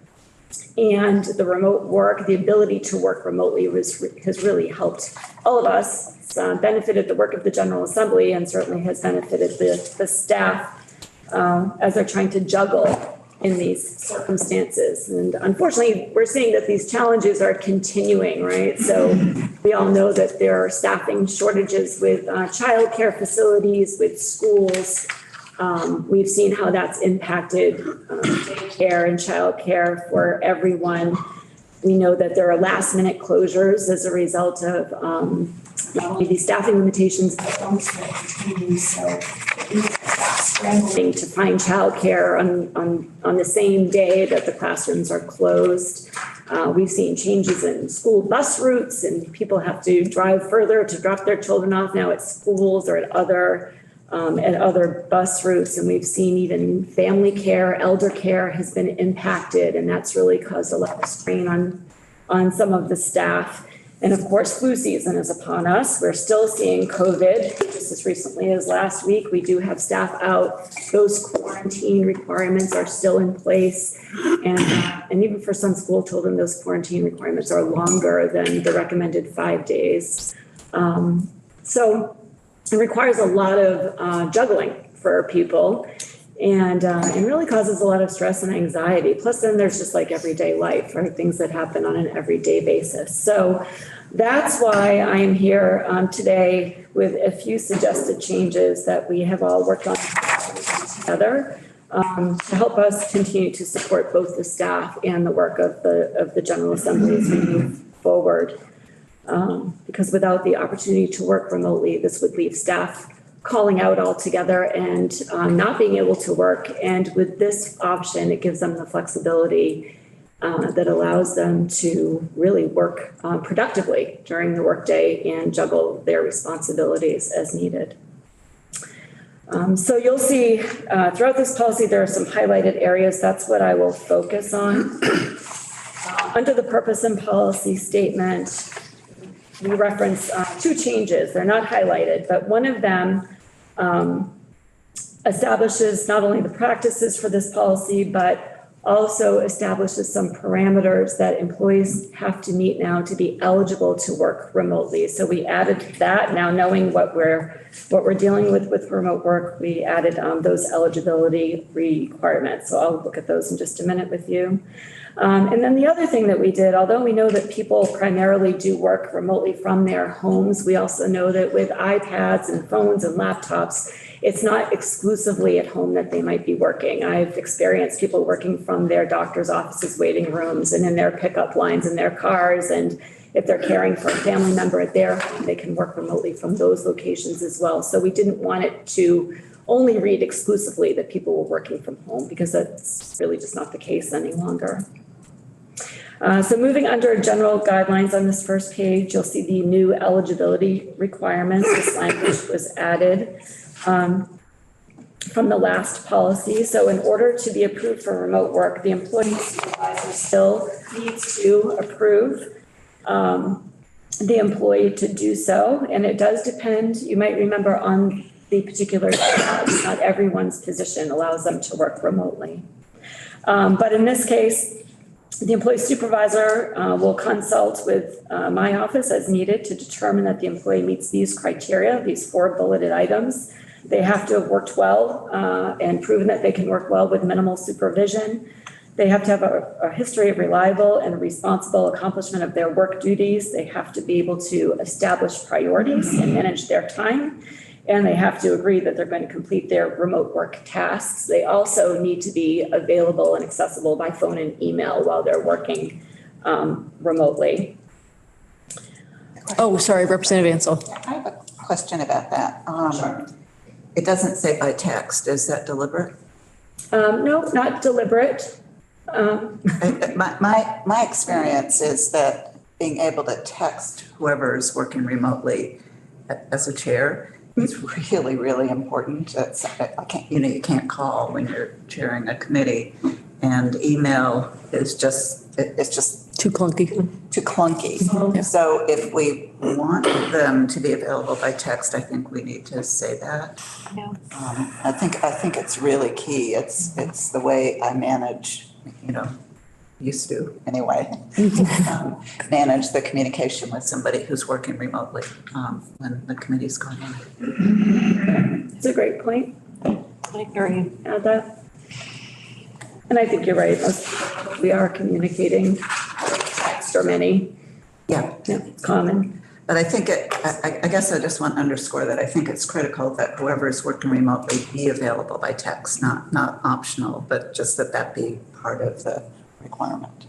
G: And the remote work, the ability to work remotely has really helped all of us. It's benefited the work of the General Assembly and certainly has benefited the staff as they're trying to juggle in these circumstances. And unfortunately, we're seeing that these challenges are continuing, right? So we all know that there are staffing shortages with childcare facilities, with schools. We've seen how that's impacted daycare and childcare for everyone. We know that there are last minute closures as a result of not only these staffing limitations, but also continue. So scrambling to find childcare on the same day that the classrooms are closed. We've seen changes in school bus routes and people have to drive further to drop their children off now at schools or at other bus routes. And we've seen even family care, elder care has been impacted, and that's really caused a lot of strain on some of the staff. And of course, flu season is upon us. We're still seeing COVID. Just as recently as last week, we do have staff out. Those quarantine requirements are still in place. And even for some school children, those quarantine requirements are longer than the recommended 5 days. So it requires a lot of juggling for people and really causes a lot of stress and anxiety. Plus then there's just like everyday life, right? Things that happen on an everyday basis. So that's why I am here today with a few suggested changes that we have all worked on together to help us continue to support both the staff and the work of the General Assembly as we move forward. Because without the opportunity to work remotely, this would leave staff calling out altogether and not being able to work. And with this option, it gives them the flexibility that allows them to really work productively during the workday and juggle their responsibilities as needed. So you'll see throughout this policy, there are some highlighted areas. That's what I will focus on. Under the purpose and policy statement, we reference two changes. They're not highlighted, but one of them establishes not only the practices for this policy, but also establishes some parameters that employees have to meet now to be eligible to work remotely. So we added that. Now knowing what we're dealing with remote work, we added those eligibility requirements. So I'll look at those in just a minute with you. And then the other thing that we did, although we know that people primarily do work remotely from their homes, we also know that with iPads and phones and laptops, it's not exclusively at home that they might be working. I've experienced people working from their doctor's offices, waiting rooms, and in their pickup lines in their cars. And if they're caring for a family member at their home, they can work remotely from those locations as well. So we didn't want it to only read exclusively that people were working from home, because that's really just not the case any longer. So moving under general guidelines on this first page, you'll see the new eligibility requirements. This language was added from the last policy. So in order to be approved for remote work, the employee supervisor still needs to approve the employee to do so. And it does depend, you might remember, on the particular job. Not everyone's position allows them to work remotely. But in this case, the employee supervisor will consult with my office as needed to determine that the employee meets these criteria, these 4 bulleted items. They have to have worked well and proven that they can work well with minimal supervision. They have to have a history of reliable and responsible accomplishment of their work duties. They have to be able to establish priorities and manage their time. And they have to agree that they're going to complete their remote work tasks. They also need to be available and accessible by phone and email while they're working remotely.
A: Oh, sorry, Representative Ansel.
E: I have a question about that. It doesn't say by text. Is that deliberate?
G: No, not deliberate.
E: My experience is that being able to text whoever is working remotely as a chair is really, really important. You can't call when you're chairing a committee, and email is it's just
A: Too clunky.
E: too clunky.
A: Yeah.
E: So if we want them to be available by text, I think we need to say that.
C: Yeah.
E: I think it's really key. It's the way I manage, used to anyway, manage the communication with somebody who's working remotely when the committee's going on.
G: It's a great point.
C: I agree.
G: Add that. And I think you're right. We are communicating text or many.
E: Yeah.
G: Yeah, it's common.
E: But I think I guess I just want to underscore that I think it's critical that whoever is working remotely be available by text, not optional, but just that be part of the requirement.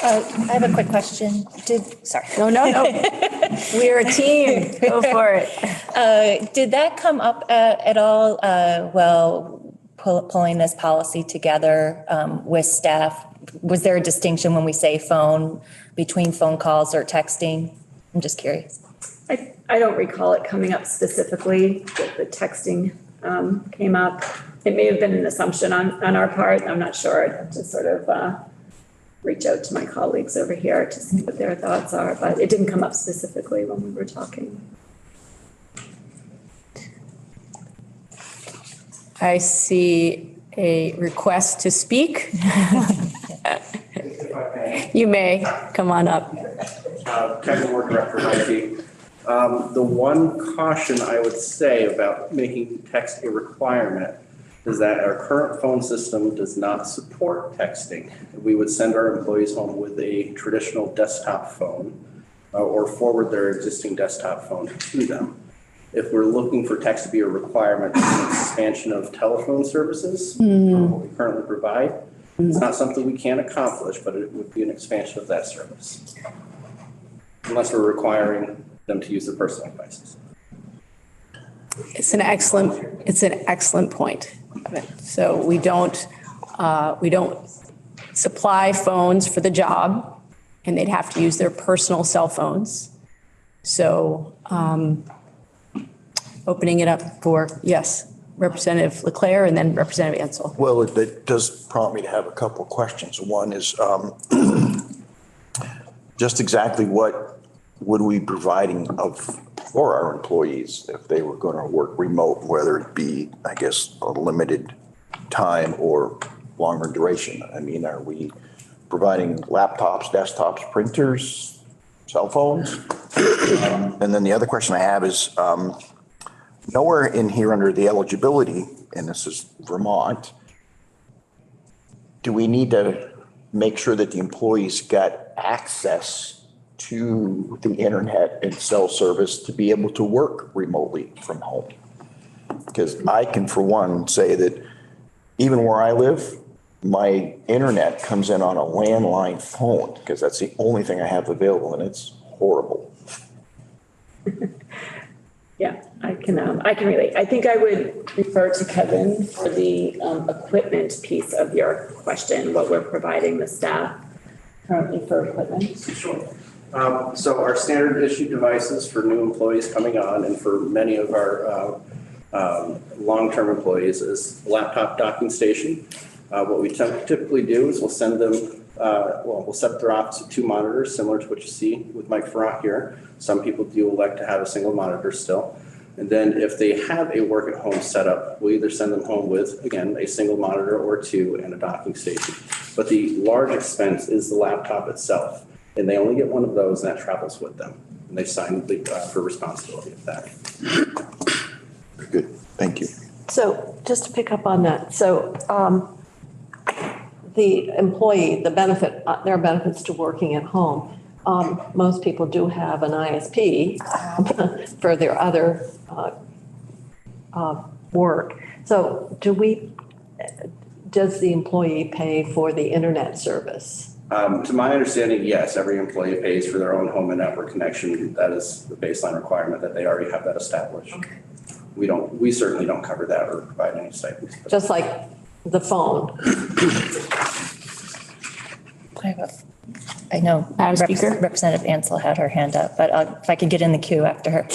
H: I have a quick question. Sorry.
A: No. We're a team. Go for it.
H: Did that come up at all pulling this policy together with staff? Was there a distinction when we say phone between phone calls or texting? I'm just curious.
G: I don't recall it coming up specifically, that the texting came up. It may have been an assumption on our part. I'm not sure. I'd have to sort of reach out to my colleagues over here to see what their thoughts are, but it didn't come up specifically when we were talking.
A: I see a request to speak. You may come on up.
I: Kevin Ward, Director of IT. The one caution I would say about making text a requirement is that our current phone system does not support texting. We would send our employees home with a traditional desktop phone or forward their existing desktop phone to them. If we're looking for text to be a requirement, it's an expansion of telephone services, what we currently provide. It's not something we can accomplish, but it would be an expansion of that service. Unless we're requiring them to use their personal devices.
A: It's an excellent point. So we don't supply phones for the job, and they'd have to use their personal cell phones. So opening it up for, yes, Representative Leclerc and then Representative Ansel.
D: Well, it does prompt me to have a couple of questions. One is just exactly what would we be providing for our employees if they were going to work remote, whether it be, I guess, a limited time or longer duration? I mean, are we providing laptops, desktops, printers, cell phones? And then the other question I have is nowhere in here under the eligibility, and this is Vermont, do we need to make sure that the employees got access to the internet and cell service to be able to work remotely from home? Because I can, for one, say that even where I live, my internet comes in on a landline phone because that's the only thing I have available, and it's horrible.
G: Yeah, I can relate. I think I would refer to Kevin for the equipment piece of your question, what we're providing the staff currently for equipment.
I: Sure. So our standard issue devices for new employees coming on and for many of our long-term employees is laptop docking station. What we typically do is we'll send them, we'll set their office with 2 monitors, similar to what you see with Mike Farrak here. Some people do elect to have a single monitor still. And then if they have a work at home setup, we either send them home with, again, a single monitor or 2 and a docking station. But the large expense is the laptop itself. And they only get one of those, and that travels with them. And they sign for responsibility of that.
D: Very good. Thank you.
C: So just to pick up on that, so the employee, there are benefits to working at home. Most people do have an ISP for their other work. So does the employee pay for the internet service?
I: To my understanding, yes, every employee pays for their own home and network connection. That is the baseline requirement that they already have that established.
C: Okay.
I: We certainly don't cover that or provide any stipends.
C: Just like the phone.
H: I know
A: Madam Speaker?
H: Representative Ansel had her hand up, but if I could get in the queue after her.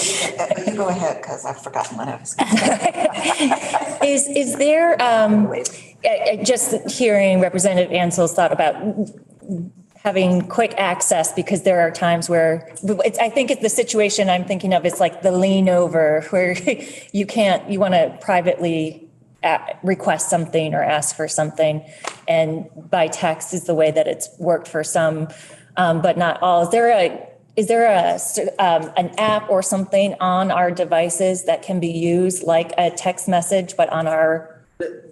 E: You go ahead, because I've forgotten what I was going to say.
H: Is there, just hearing Representative Ansel's thought about having quick access, because there are times where I think it's the situation I'm thinking of, it's like the lean over where you want to privately request something or ask for something, and by text is the way that it's worked for some, but not all. Is there an app or something on our devices that can be used like a text message, but on our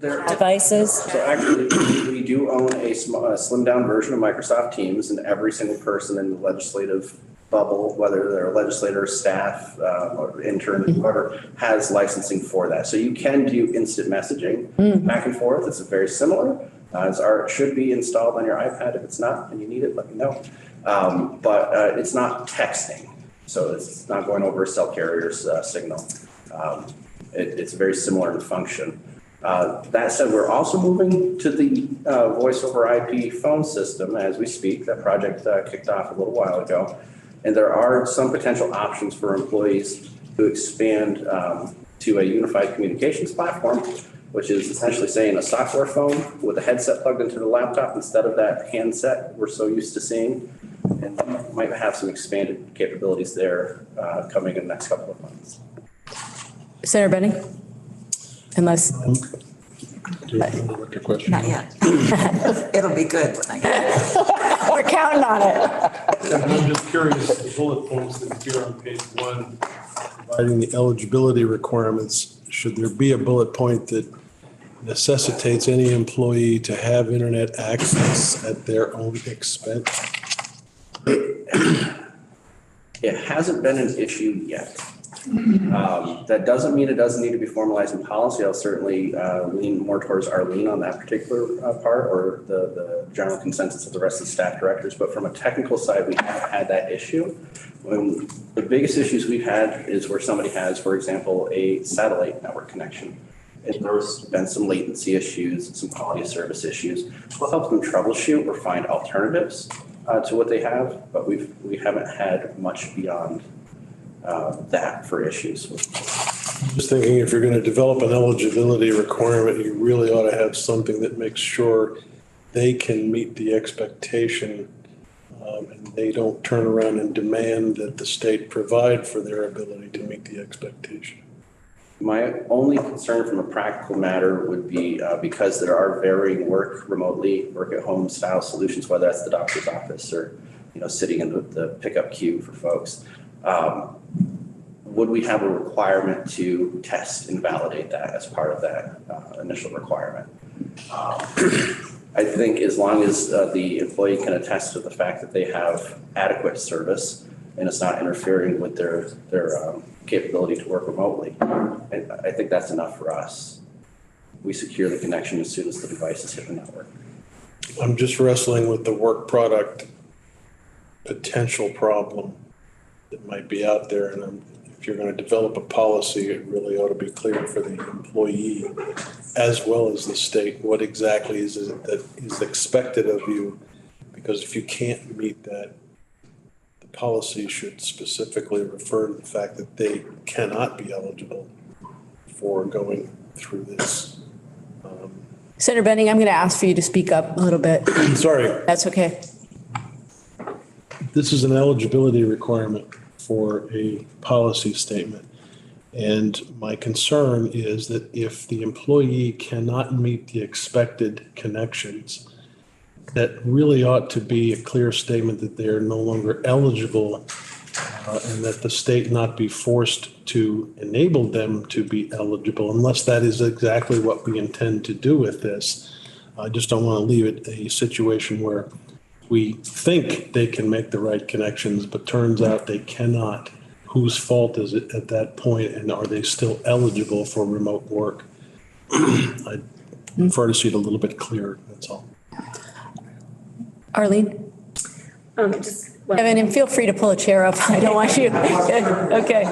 H: devices?
I: So actually, we do own a slimmed down version of Microsoft Teams, and every single person in the legislative bubble, whether they're a legislator, staff, or intern, whoever, has licensing for that. So you can do instant messaging back and forth. It's very similar. It should be installed on your iPad. If it's not and you need it, let me know. But it's not texting. So it's not going over a cell carrier's signal. It's very similar in function. That said, we're also moving to the voice over IP phone system as we speak. That project kicked off a little while ago. And there are some potential options for employees to expand to a unified communications platform, which is essentially saying a software phone with a headset plugged into the laptop instead of that handset we're so used to seeing. And might have some expanded capabilities there coming in the next couple of months.
A: Senator Benning? Unless.
J: Do you remember what your question
E: Not
J: was?
E: yet. It'll be good when I get it.
A: We're counting on it.
J: And I'm just curious, the bullet points that appear on page 1, providing the eligibility requirements, should there be a bullet point that necessitates any employee to have internet access at their own expense?
I: It hasn't been an issue yet. That doesn't mean it doesn't need to be formalized in policy. I'll certainly lean more towards Arlene on that particular part, or the general consensus of the rest of the staff directors. But from a technical side, we haven't had that issue. When the biggest issues we've had is where somebody has, for example, a satellite network connection. And there's been some latency issues, some quality of service issues. We'll help them troubleshoot or find alternatives to what they have, but we haven't had much beyond that for issues.
J: Just thinking, if you're going to develop an eligibility requirement, you really ought to have something that makes sure they can meet the expectation, and they don't turn around and demand that the state provide for their ability to meet the expectation.
I: My only concern from a practical matter would be because there are varying work remotely, work at home style solutions, whether that's the doctor's office or, sitting in the pickup queue for folks. Would we have a requirement to test and validate that as part of that initial requirement? I think as long as the employee can attest to the fact that they have adequate service and it's not interfering with their capability to work remotely, I think that's enough for us. We secure the connection as soon as the devices hit the network.
J: I'm just wrestling with the work product potential problem that might be out there, and if you're going to develop a policy, it really ought to be clear for the employee as well as the state what exactly is it that is expected of you, because if you can't meet that, the policy should specifically refer to the fact that they cannot be eligible for going through this.
A: Senator Benning, I'm going to ask for you to speak up a little bit.
J: Sorry,
A: That's okay.
J: this is an eligibility requirement for a policy statement. And my concern is that if the employee cannot meet the expected connections, that really ought to be a clear statement that they are no longer eligible, and that the state not be forced to enable them to be eligible, unless that is exactly what we intend to do with this. I just don't want to leave it a situation where we think they can make the right connections, but turns out they cannot. Whose fault is it at that point, and are they still eligible for remote work? I'd prefer to see it a little bit clearer, that's all.
A: Arlene?
G: Just
A: Evan, and feel free to pull a chair up. I don't want you. Okay.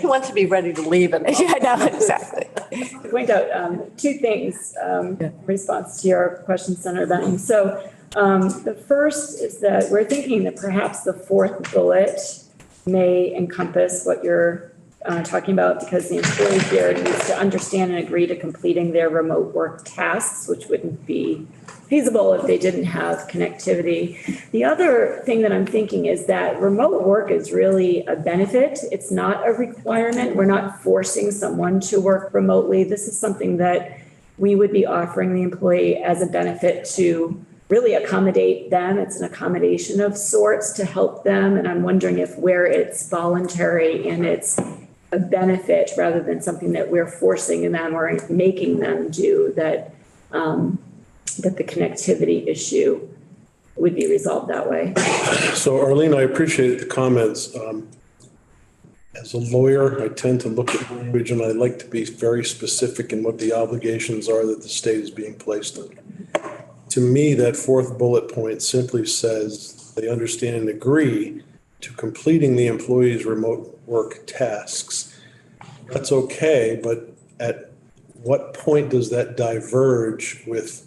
C: He wants to be ready to leave and.
A: Yeah, no, exactly.
G: to point out two things in response to your question, Senator Benton. So the first is that we're thinking that perhaps the fourth bullet may encompass what you're talking about, because the employee here needs to understand and agree to completing their remote work tasks, which wouldn't be feasible if they didn't have connectivity. The other thing that I'm thinking is that remote work is really a benefit. It's not a requirement. We're not forcing someone to work remotely. This is something that we would be offering the employee as a benefit to really accommodate them. It's an accommodation of sorts to help them. And I'm wondering if where it's voluntary and it's a benefit rather than something that we're forcing them or making them do, that that the connectivity issue would be resolved that way.
J: So Arlene, I appreciate the comments. As a lawyer, I tend to look at language and I like to be very specific in what the obligations are that the state is being placed on. To me, that fourth bullet point simply says they understand and agree to completing the employee's remote work tasks. That's okay, but at what point does that diverge with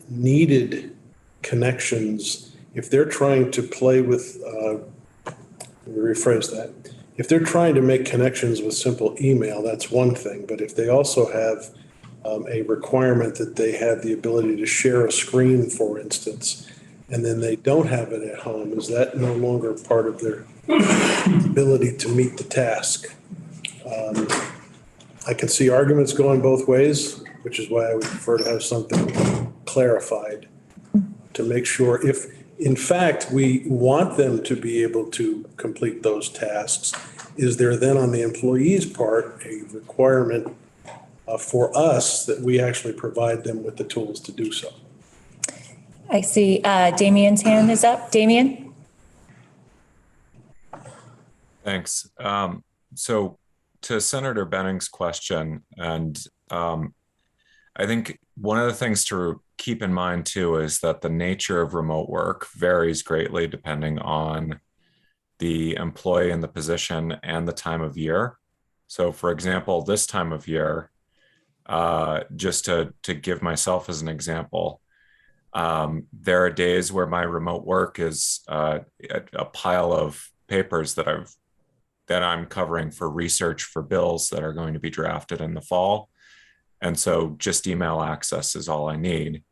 J: needed connections? If they're trying to play with, let me rephrase that. If they're trying to make connections with simple email, that's one thing. But if they also have a requirement that they have the ability to share a screen, for instance, and then they don't have it at home, is that no longer part of their ability to meet the task? I can see arguments going both ways, which is why I would prefer to have something clarified to make sure if, in fact, we want them to be able to complete those tasks, is there then on the employee's part a requirement for us that we actually provide them with the tools to do so?
H: I see Damien's hand is up. Damien?
K: Thanks. So to Senator Benning's question, and I think one of the things to keep in mind too is that the nature of remote work varies greatly depending on the employee and the position and the time of year. So for example, this time of year, just to give myself as an example, there are days where my remote work is a pile of papers that I'm covering for research for bills that are going to be drafted in the fall. And so just email access is all I need,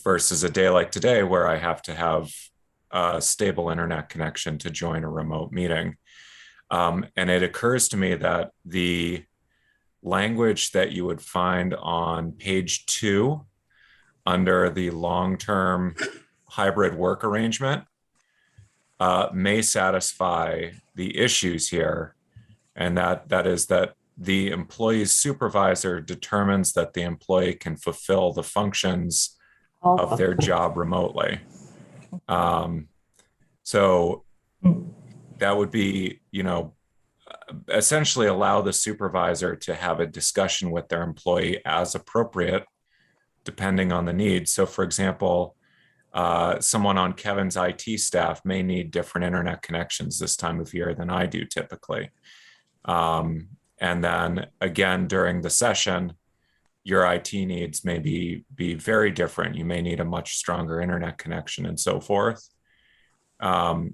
K: versus a day like today where I have to have a stable internet connection to join a remote meeting. And it occurs to me that the language that you would find on page 2 under the long-term hybrid work arrangement may satisfy the issues here. And that is that the employee's supervisor determines that the employee can fulfill the functions of their job remotely. So that would be, essentially allow the supervisor to have a discussion with their employee as appropriate, depending on the needs. So for example, someone on Kevin's IT staff may need different internet connections this time of year than I do typically. And then again, during the session, your IT needs may be very different. You may need a much stronger internet connection and so forth. And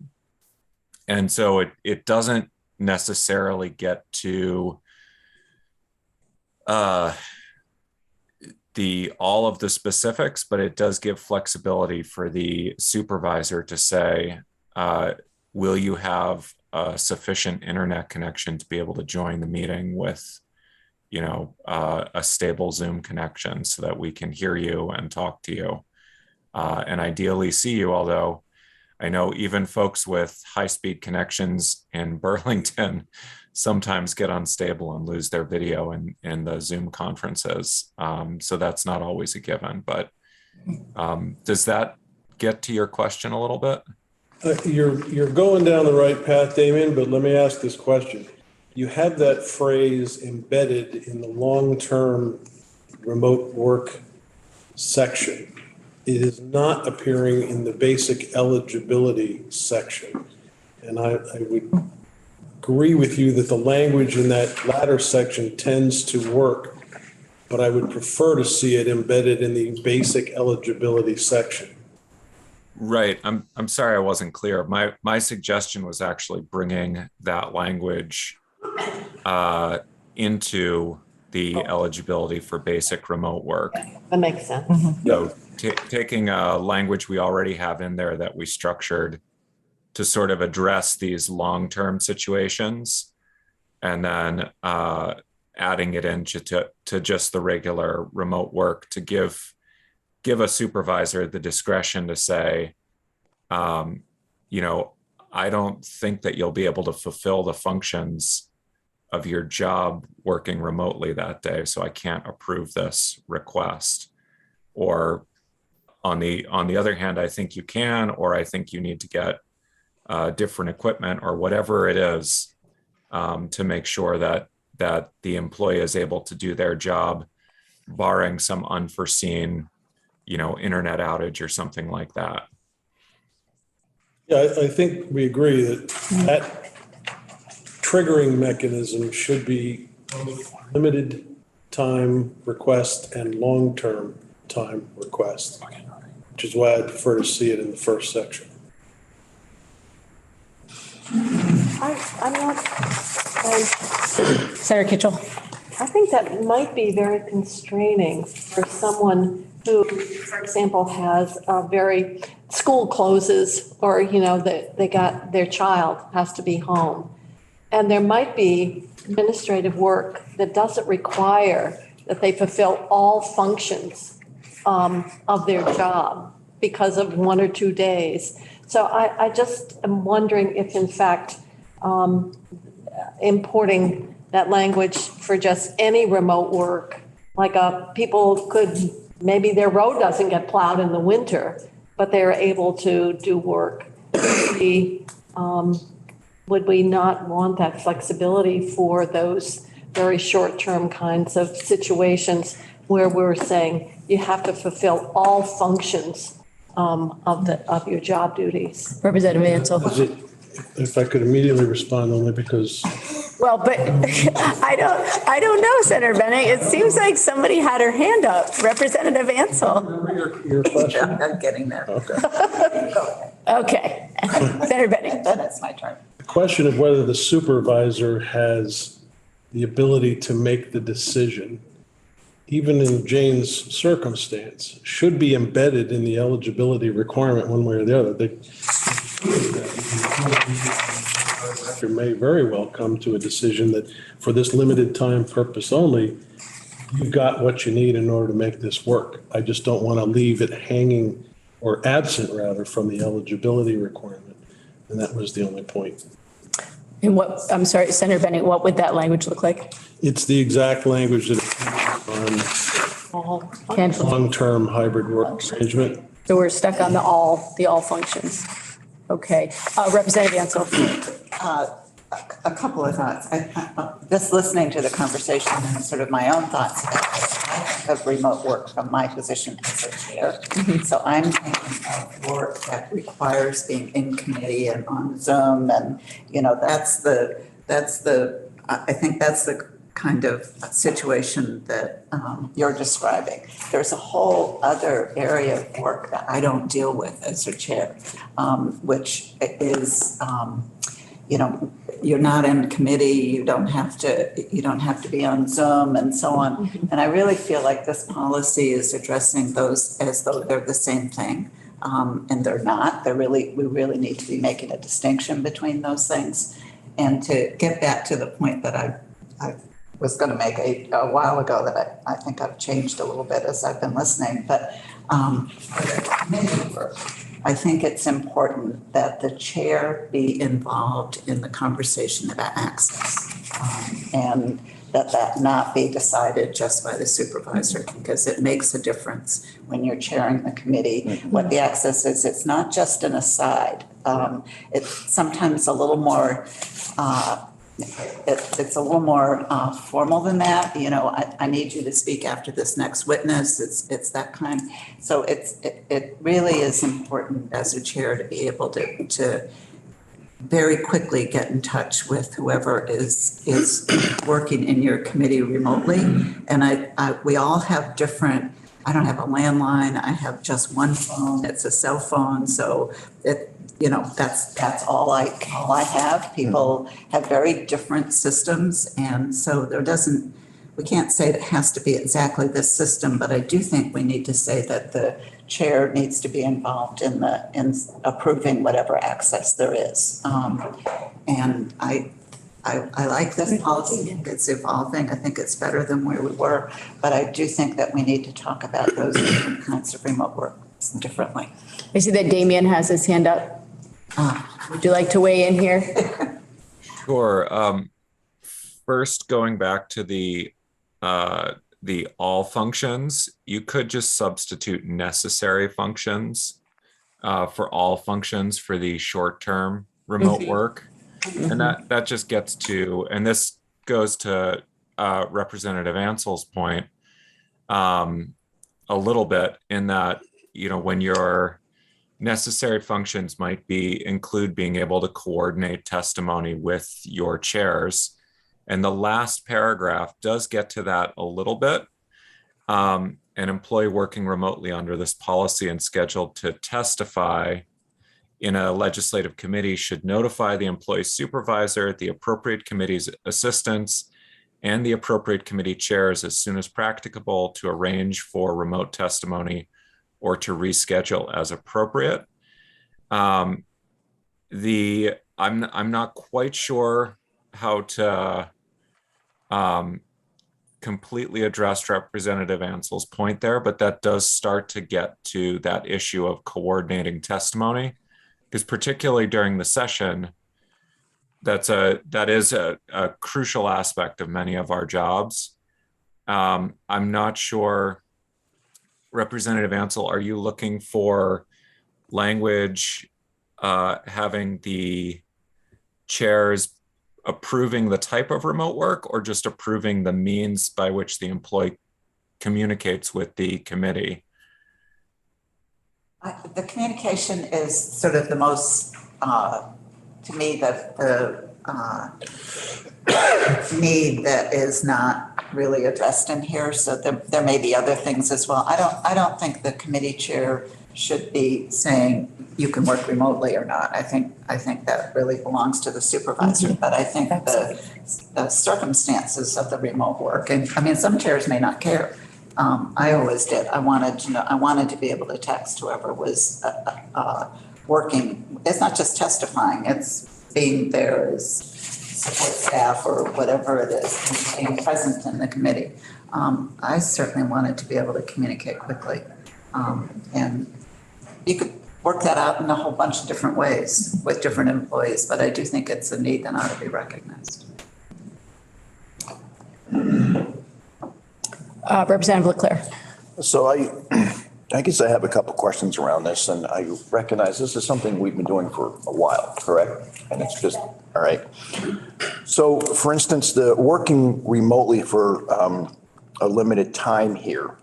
K: so it doesn't necessarily get to all of the specifics, but it does give flexibility for the supervisor to say, will you have a sufficient internet connection to be able to join the meeting with, a stable Zoom connection so that we can hear you and talk to you, and ideally see you, although I know even folks with high-speed connections in Burlington sometimes get unstable and lose their video in the Zoom conferences. So that's not always a given, but does that get to your question a little bit?
J: You're going down the right path, Damien, but let me ask this question. You have that phrase embedded in the long-term remote work section. It is not appearing in the basic eligibility section. And I would agree with you that the language in that latter section tends to work, but I would prefer to see it embedded in the basic eligibility section.
K: Right. I'm sorry I wasn't clear. My suggestion was actually bringing that language into the eligibility for basic remote work.
C: That makes sense.
K: So taking a language we already have in there that we structured to sort of address these long-term situations, and then adding it into to just the regular remote work to give a supervisor the discretion to say, I don't think that you'll be able to fulfill the functions of your job working remotely that day, so I can't approve this request. Or on the other hand, I think you can, or I think you need to get different equipment or whatever it is, to make sure that the employee is able to do their job, barring some unforeseen, internet outage or something like that.
J: Yeah, I think we agree that triggering mechanism should be limited time request and long-term time request, which is why I prefer to see it in the first section.
C: I'm not,
A: Senator Kitchell.
C: I think that might be very constraining for someone who, for example, has school closes, or, they got their child has to be home. And there might be administrative work that doesn't require that they fulfill all functions of their job because of 1 or 2 days. So I just am wondering if in fact importing that language for just any remote work, like people could, maybe their road doesn't get plowed in the winter, but they're able to do work. Would we not want that flexibility for those very short-term kinds of situations where we're saying you have to fulfill all functions of your job duties?
A: Representative Ansel.
J: If I could immediately respond only because.
A: Well, but I don't know, Senator Bennett. It seems like somebody had her hand up. Representative Ansel.
J: Your question?
E: I'm getting there.
J: Okay.
A: Okay. Senator Bennett.
E: Then it's my turn.
J: The question of whether the supervisor has the ability to make the decision, even in Jane's circumstance, should be embedded in the eligibility requirement one way or the other. You may very well come to a decision that for this limited time purpose only, you've got what you need in order to make this work. I just don't want to leave it hanging or absent rather from the eligibility requirement. And that was the only point.
A: And what, I'm sorry, Senator Bennett, what would that language look like?
J: It's the exact language that on long-term hybrid work arrangement.
A: So we're stuck on the all functions. Okay. Representative Ansel.
E: A couple of thoughts. Just listening to the conversation and sort of my own thoughts about this, I think of remote work from my position as a chair. So I'm thinking of work that requires being in committee and on Zoom, and I think that's the kind of situation that you're describing. There's a whole other area of work that I don't deal with as a chair, which is, you're not in committee, you don't have to be on Zoom and so on. And I really feel like this policy is addressing those as though they're the same thing. And they're not. We really need to be making a distinction between those things. And to get back to the point that I was going to make a while ago that I think I've changed a little bit as I've been listening, but for the committee work, I think it's important that the chair be involved in the conversation about access, and that not be decided just by the supervisor, because it makes a difference when you're chairing the committee, what the access is. It's not just an aside. It's sometimes a little more it's a little more formal than that. I need you to speak after this next witness. It's that kind. So it really is important as a chair to be able to very quickly get in touch with whoever is working in your committee remotely. And we all have different. I don't have a landline. I have just one phone. It's a cell phone. So that's all I have. People have very different systems. And so we can't say it has to be exactly this system, but I do think we need to say that the chair needs to be involved in approving whatever access there is. And I like this policy. I think it's evolving. I think it's better than where we were, but I do think that we need to talk about those different kinds of remote work differently.
A: I see that Damien has his hand up. Would you like to weigh in here?
K: Sure. First, going back to the all functions, you could just substitute necessary functions for all functions for the short-term remote work. And that just gets to, and this goes to Representative Ansel's point a little bit, in that, when your necessary functions might include being able to coordinate testimony with your chairs. And the last paragraph does get to that a little bit. An employee working remotely under this policy and scheduled to testify in a legislative committee should notify the employee supervisor, the appropriate committee's assistants, and the appropriate committee chairs as soon as practicable to arrange for remote testimony or to reschedule as appropriate. I'm not quite sure how to completely addressed Representative Ansel's point there, but that does start to get to that issue of coordinating testimony, because particularly during the session, that is a crucial aspect of many of our jobs. I'm not sure, Representative Ansel, are you looking for language having the chairs approving the type of remote work, or just approving the means by which the employee communicates with the committee?
E: The communication is sort of the most, to me, the need that is not really addressed in here. So there may be other things as well. I don't think the committee chair should be saying you can work remotely or not. I think that really belongs to the supervisor. But I think the circumstances of the remote work, and I mean, some chairs may not care. I always did. I wanted to be able to text whoever was working. It's not just testifying, it's being there as support staff or whatever it is, and being present in the committee. I certainly wanted to be able to communicate quickly. And you could work that out in a whole bunch of different ways with different employees, but I do think it's a need that ought to be recognized.
A: Representative Leclerc.
D: So I guess I have a couple questions around this, and I recognize this is something we've been doing for a while, correct? And it's just, all right. So for instance, the working remotely for a limited time here,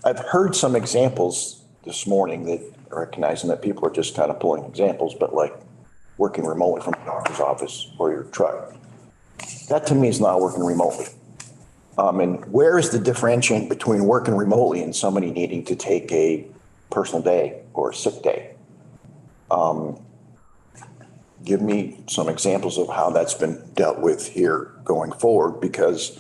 D: I've heard some examples this morning that recognizing that people are just kind of pulling examples, but like working remotely from a doctor's office or your truck. That to me is not working remotely. And where is the differentiation between working remotely and somebody needing to take a personal day or a sick day? Give me some examples of how that's been dealt with here going forward, because,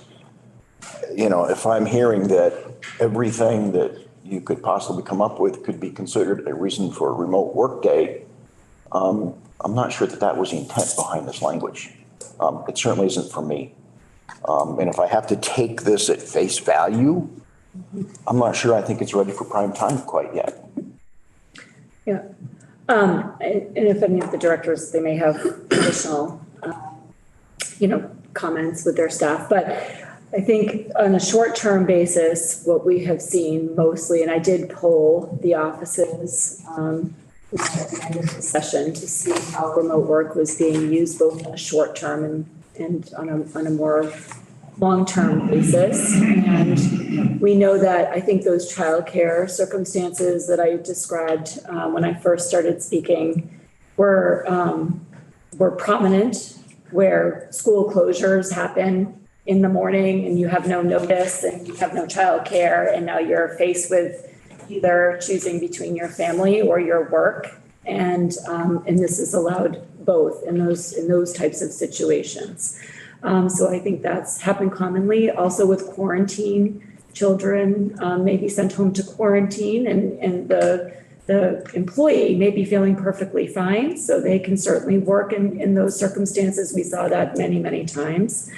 D: you know, if I'm hearing that everything that you could possibly come up with could be considered a reason for a remote work day, I'm not sure that that was the intent behind this language. It certainly isn't for me. And if I have to take this at face value, I'm not sure I think it's ready for prime time quite yet.
G: Yeah. And if any of the directors, they may have additional, comments with their staff, but I think on a short-term basis, what we have seen mostly, and I did poll the offices at the end of the session to see how remote work was being used both on a short-term and on a more long-term basis. And we know that I think those childcare circumstances that I described when I first started speaking were prominent, where school closures happen in the morning and you have no notice and you have no childcare, and now you're faced with either choosing between your family or your work, and this is allowed both in those types of situations. So I think that's happened commonly. Also with quarantine, children may be sent home to quarantine, and the employee may be feeling perfectly fine, so they can certainly work in those circumstances. We saw that many, many times.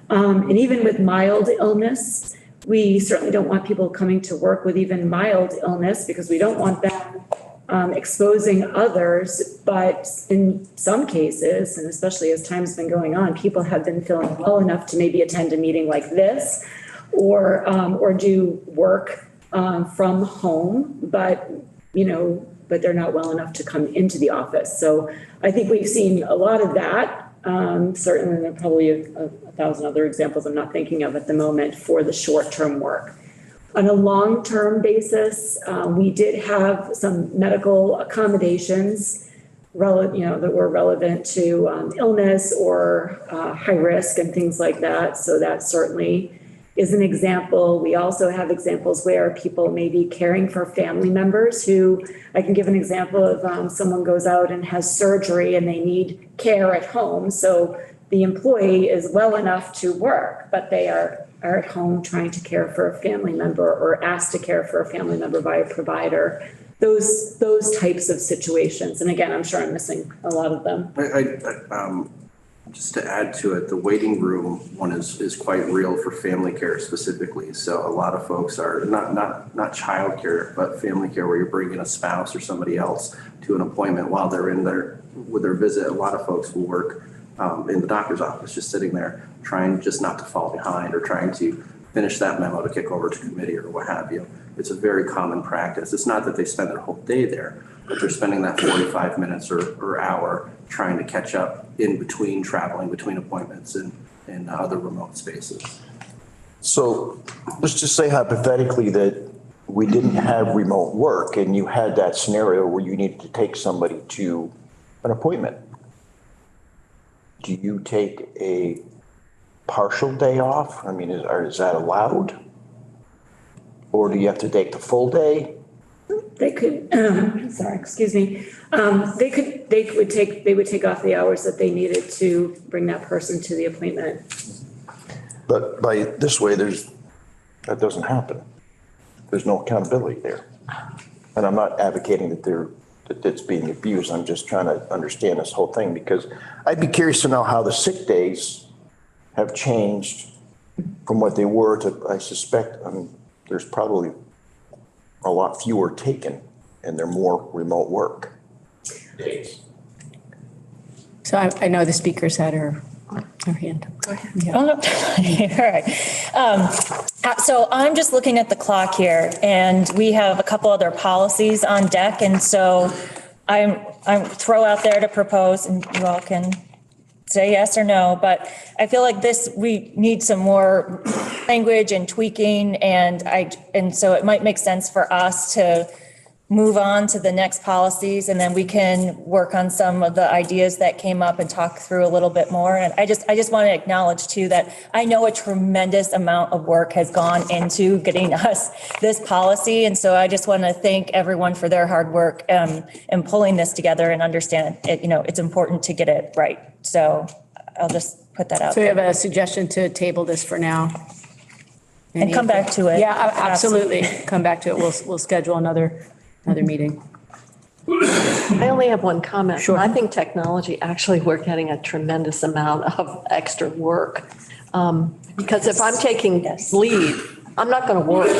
G: And even with mild illness, we certainly don't want people coming to work with even mild illness, because we don't want them exposing others. But in some cases, and especially as time's been going on, people have been feeling well enough to maybe attend a meeting like this, or do work from home, but they're not well enough to come into the office. So I think we've seen a lot of that. Certainly there are probably a thousand other examples I'm not thinking of at the moment for the short-term work. On a long-term basis, we did have some medical accommodations that were relevant to illness or high risk and things like that. So that certainly is an example. We also have examples where people may be caring for family members who, I can give an example of someone goes out and has surgery and they need care at home. So the employee is well enough to work, but they are at home trying to care for a family member or asked to care for a family member by a provider. Those types of situations. And again, I'm sure I'm missing a lot of them.
I: Just to add to it, the waiting room one is quite real for family care specifically. So a lot of folks are not child care, but family care where you're bringing a spouse or somebody else to an appointment while they're in there with their visit. A lot of folks will work in the doctor's office, just sitting there trying just not to fall behind or trying to finish that memo to kick over to committee or what have you. It's a very common practice. It's not that they spend their whole day there, but they're spending that 45 minutes or hour trying to catch up in between traveling between appointments and other remote spaces.
D: So let's just say hypothetically that we didn't have remote work and you had that scenario where you needed to take somebody to an appointment. Do you take a partial day off? I mean, is that allowed? Or do you have to take the full day?
G: They could, sorry, excuse me. They would take off the hours that they needed to bring that person to the appointment.
D: But by this way, that doesn't happen. There's no accountability there. And I'm not advocating that it's being abused. I'm just trying to understand this whole thing because I'd be curious to know how the sick days have changed from what they were to, I suspect, there's probably a lot fewer taken and they're more remote work days.
A: So I know the speaker's had her hand. Go ahead. Yeah.
H: Oh, no. All right. So I'm just looking at the clock here and we have a couple other policies on deck. And so I'm throw out there to propose and you all can say yes or no, but I feel like we need some more language and tweaking and so it might make sense for us to move on to the next policies and then we can work on some of the ideas that came up and talk through a little bit more. And I just want to acknowledge too that I know a tremendous amount of work has gone into getting us this policy. And so I just want to thank everyone for their hard work and pulling this together and understand it, it's important to get it right. So I'll just put that out.
A: So we have a suggestion to table this for now.
H: And come back to it.
A: Yeah, absolutely. Come back to it. We'll schedule another meeting.
C: I only have one comment.
A: Sure.
C: I think technology, actually, we're getting a tremendous amount of extra work. Because if I'm taking leave, I'm not going to work.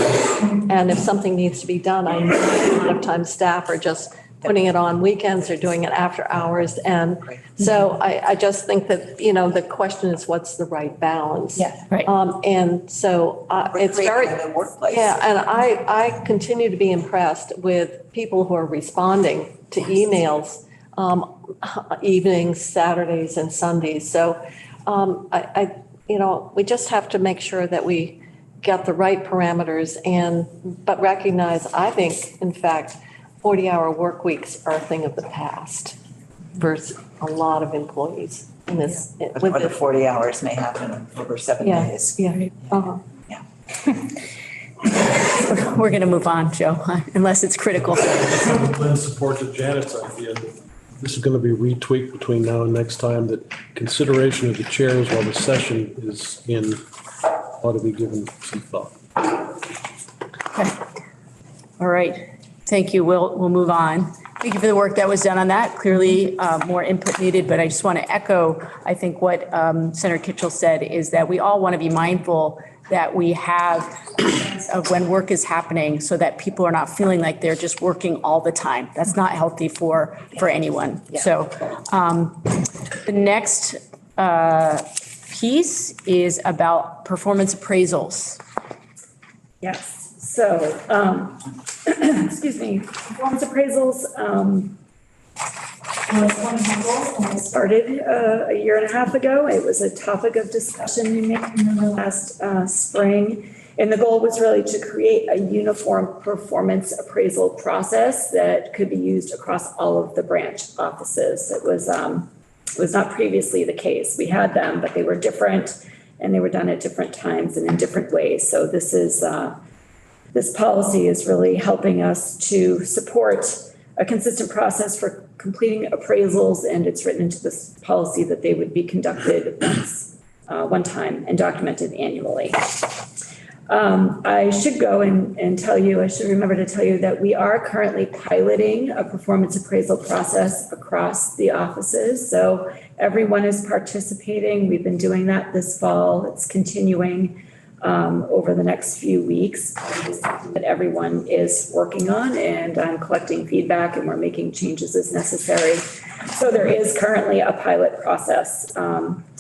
C: And if something needs to be done, I know a lot of times staff are just putting it on weekends or doing it after hours. And so I just think that, the question is what's the right balance?
H: Yeah,
A: right.
C: And so it's very,
E: creating a workplace.
C: yeah, and I continue to be impressed with people who are responding to emails, evenings, Saturdays and Sundays. So we just have to make sure that we get the right parameters but recognize, I think, in fact, 40-hour work weeks are a thing of the past versus a lot of employees in this.
E: But
C: with
E: whether
C: this.
E: 40 hours may happen over 7 days.
C: Yeah. Uh-huh.
A: We're going to move on, Joe, unless it's critical.
J: Lend support to Janet's idea. This is going to be retweaked between now and next time, that consideration of the chairs while the session is in ought to be given some thought.
A: Okay. All right. Thank you. We'll move on. Thank you for the work that was done on that. Clearly, more input needed, but I just want to echo, I think, what Senator Kitchell said is that we all want to be mindful that we have of when work is happening so that people are not feeling like they're just working all the time. That's not healthy for anyone.
H: Yeah.
A: So the next piece is about performance appraisals.
G: Yes. So, excuse me, performance appraisals, I started a year and a half ago. It was a topic of discussion in the last spring. And the goal was really to create a uniform performance appraisal process that could be used across all of the branch offices. It was not previously the case. We had them, but they were different and they were done at different times and in different ways. So this policy is really helping us to support a consistent process for completing appraisals, and it's written into this policy that they would be conducted one time and documented annually. I should go and tell you, I should remember to tell you that we are currently piloting a performance appraisal process across the offices. So everyone is participating. We've been doing that this fall. It's continuing over the next few weeks. It's something that everyone is working on, and I'm collecting feedback and we're making changes as necessary. So there is currently a pilot process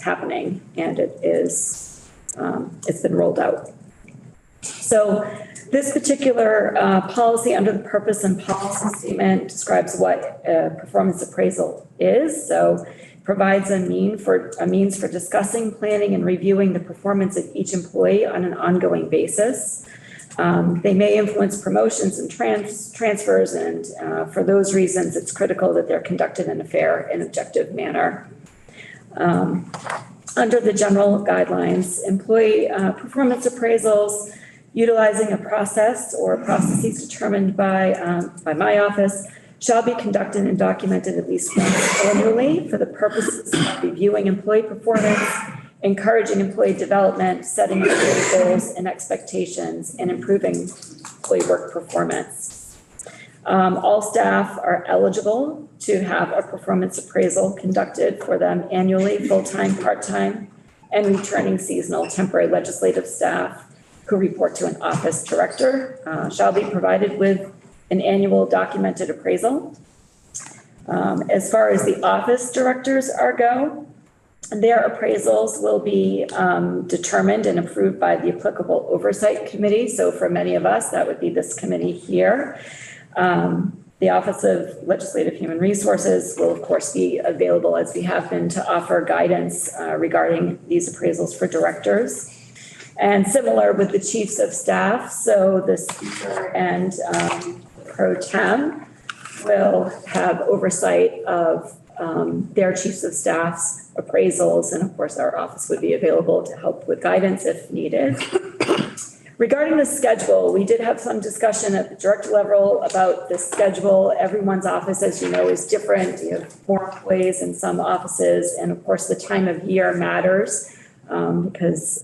G: happening, and it's been rolled out. So this particular policy under the purpose and policy statement describes what a performance appraisal is. So provides a means for discussing, planning, and reviewing the performance of each employee on an ongoing basis. They may influence promotions and transfers, and for those reasons, it's critical that they're conducted in a fair and objective manner. Under the general guidelines, employee performance appraisals utilizing a process or processes determined by my office shall be conducted and documented at least once annually for the purposes of reviewing employee performance, encouraging employee development, setting employee goals and expectations, and improving employee work performance. All staff are eligible to have a performance appraisal conducted for them annually, full-time, part-time, and returning seasonal temporary legislative staff who report to an office director shall be provided with an annual documented appraisal. As far as the office directors go, their appraisals will be determined and approved by the applicable oversight committee. So for many of us, that would be this committee here. The Office of Legislative Human Resources will, of course, be available, as we have been, to offer guidance regarding these appraisals for directors. And similar with the chiefs of staff, so the speaker and pro tem will have oversight of their chiefs of staff's appraisals, and of course our office would be available to help with guidance if needed. Regarding the schedule, we did have some discussion at the director level about the schedule. Everyone's office, as you know, is different. You have more employees in some offices, and of course the time of year matters because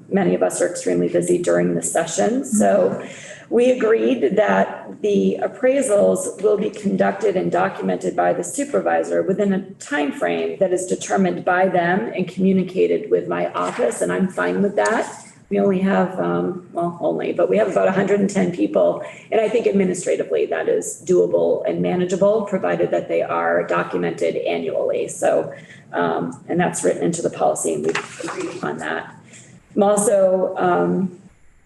G: many of us are extremely busy during the session. So we agreed that the appraisals will be conducted and documented by the supervisor within a time frame that is determined by them and communicated with my office, and I'm fine with that. We only have, but we have about 110 people, and I think administratively that is doable and manageable, provided that they are documented annually. So, and that's written into the policy, and we've agreed on that. I'm also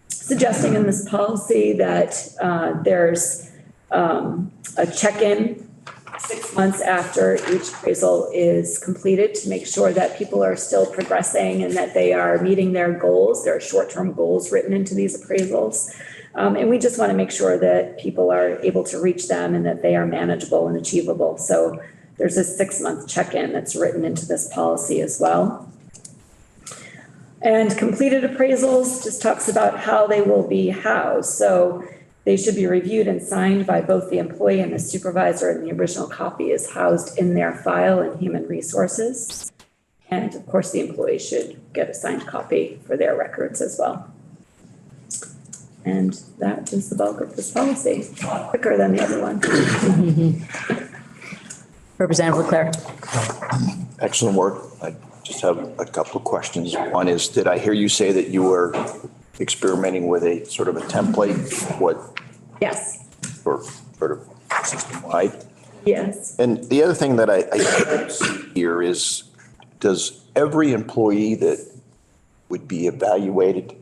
G: suggesting in this policy that there's a check-in 6 months after each appraisal is completed to make sure that people are still progressing and that they are meeting their goals. There are short-term goals written into these appraisals. And we just want to make sure that people are able to reach them and that they are manageable and achievable. So there's a 6-month check-in that's written into this policy as well. And completed appraisals just talks about how they will be housed. So they should be reviewed and signed by both the employee and the supervisor, and the original copy is housed in their file in Human Resources. And of course, the employee should get a signed copy for their records as well. And that is the bulk of this policy, quicker than the other one.
A: Representative Leclerc.
D: Excellent work. I just have a couple of questions. One is, did I hear you say that you were experimenting with a sort of a template?
G: Yes.
D: For sort of system-wide?
G: Yes.
D: And the other thing that I see here is, does every employee that would be evaluated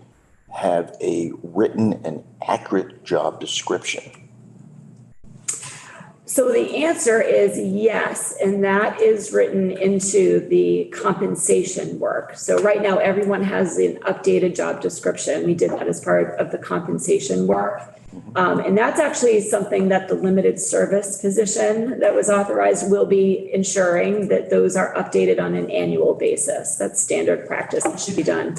D: have a written and accurate job description?
G: So the answer is yes, and that is written into the compensation work. So right now, everyone has an updated job description. We did that as part of the compensation work. And that's actually something that the limited service position that was authorized will be ensuring that those are updated on an annual basis. That's standard practice. It should be done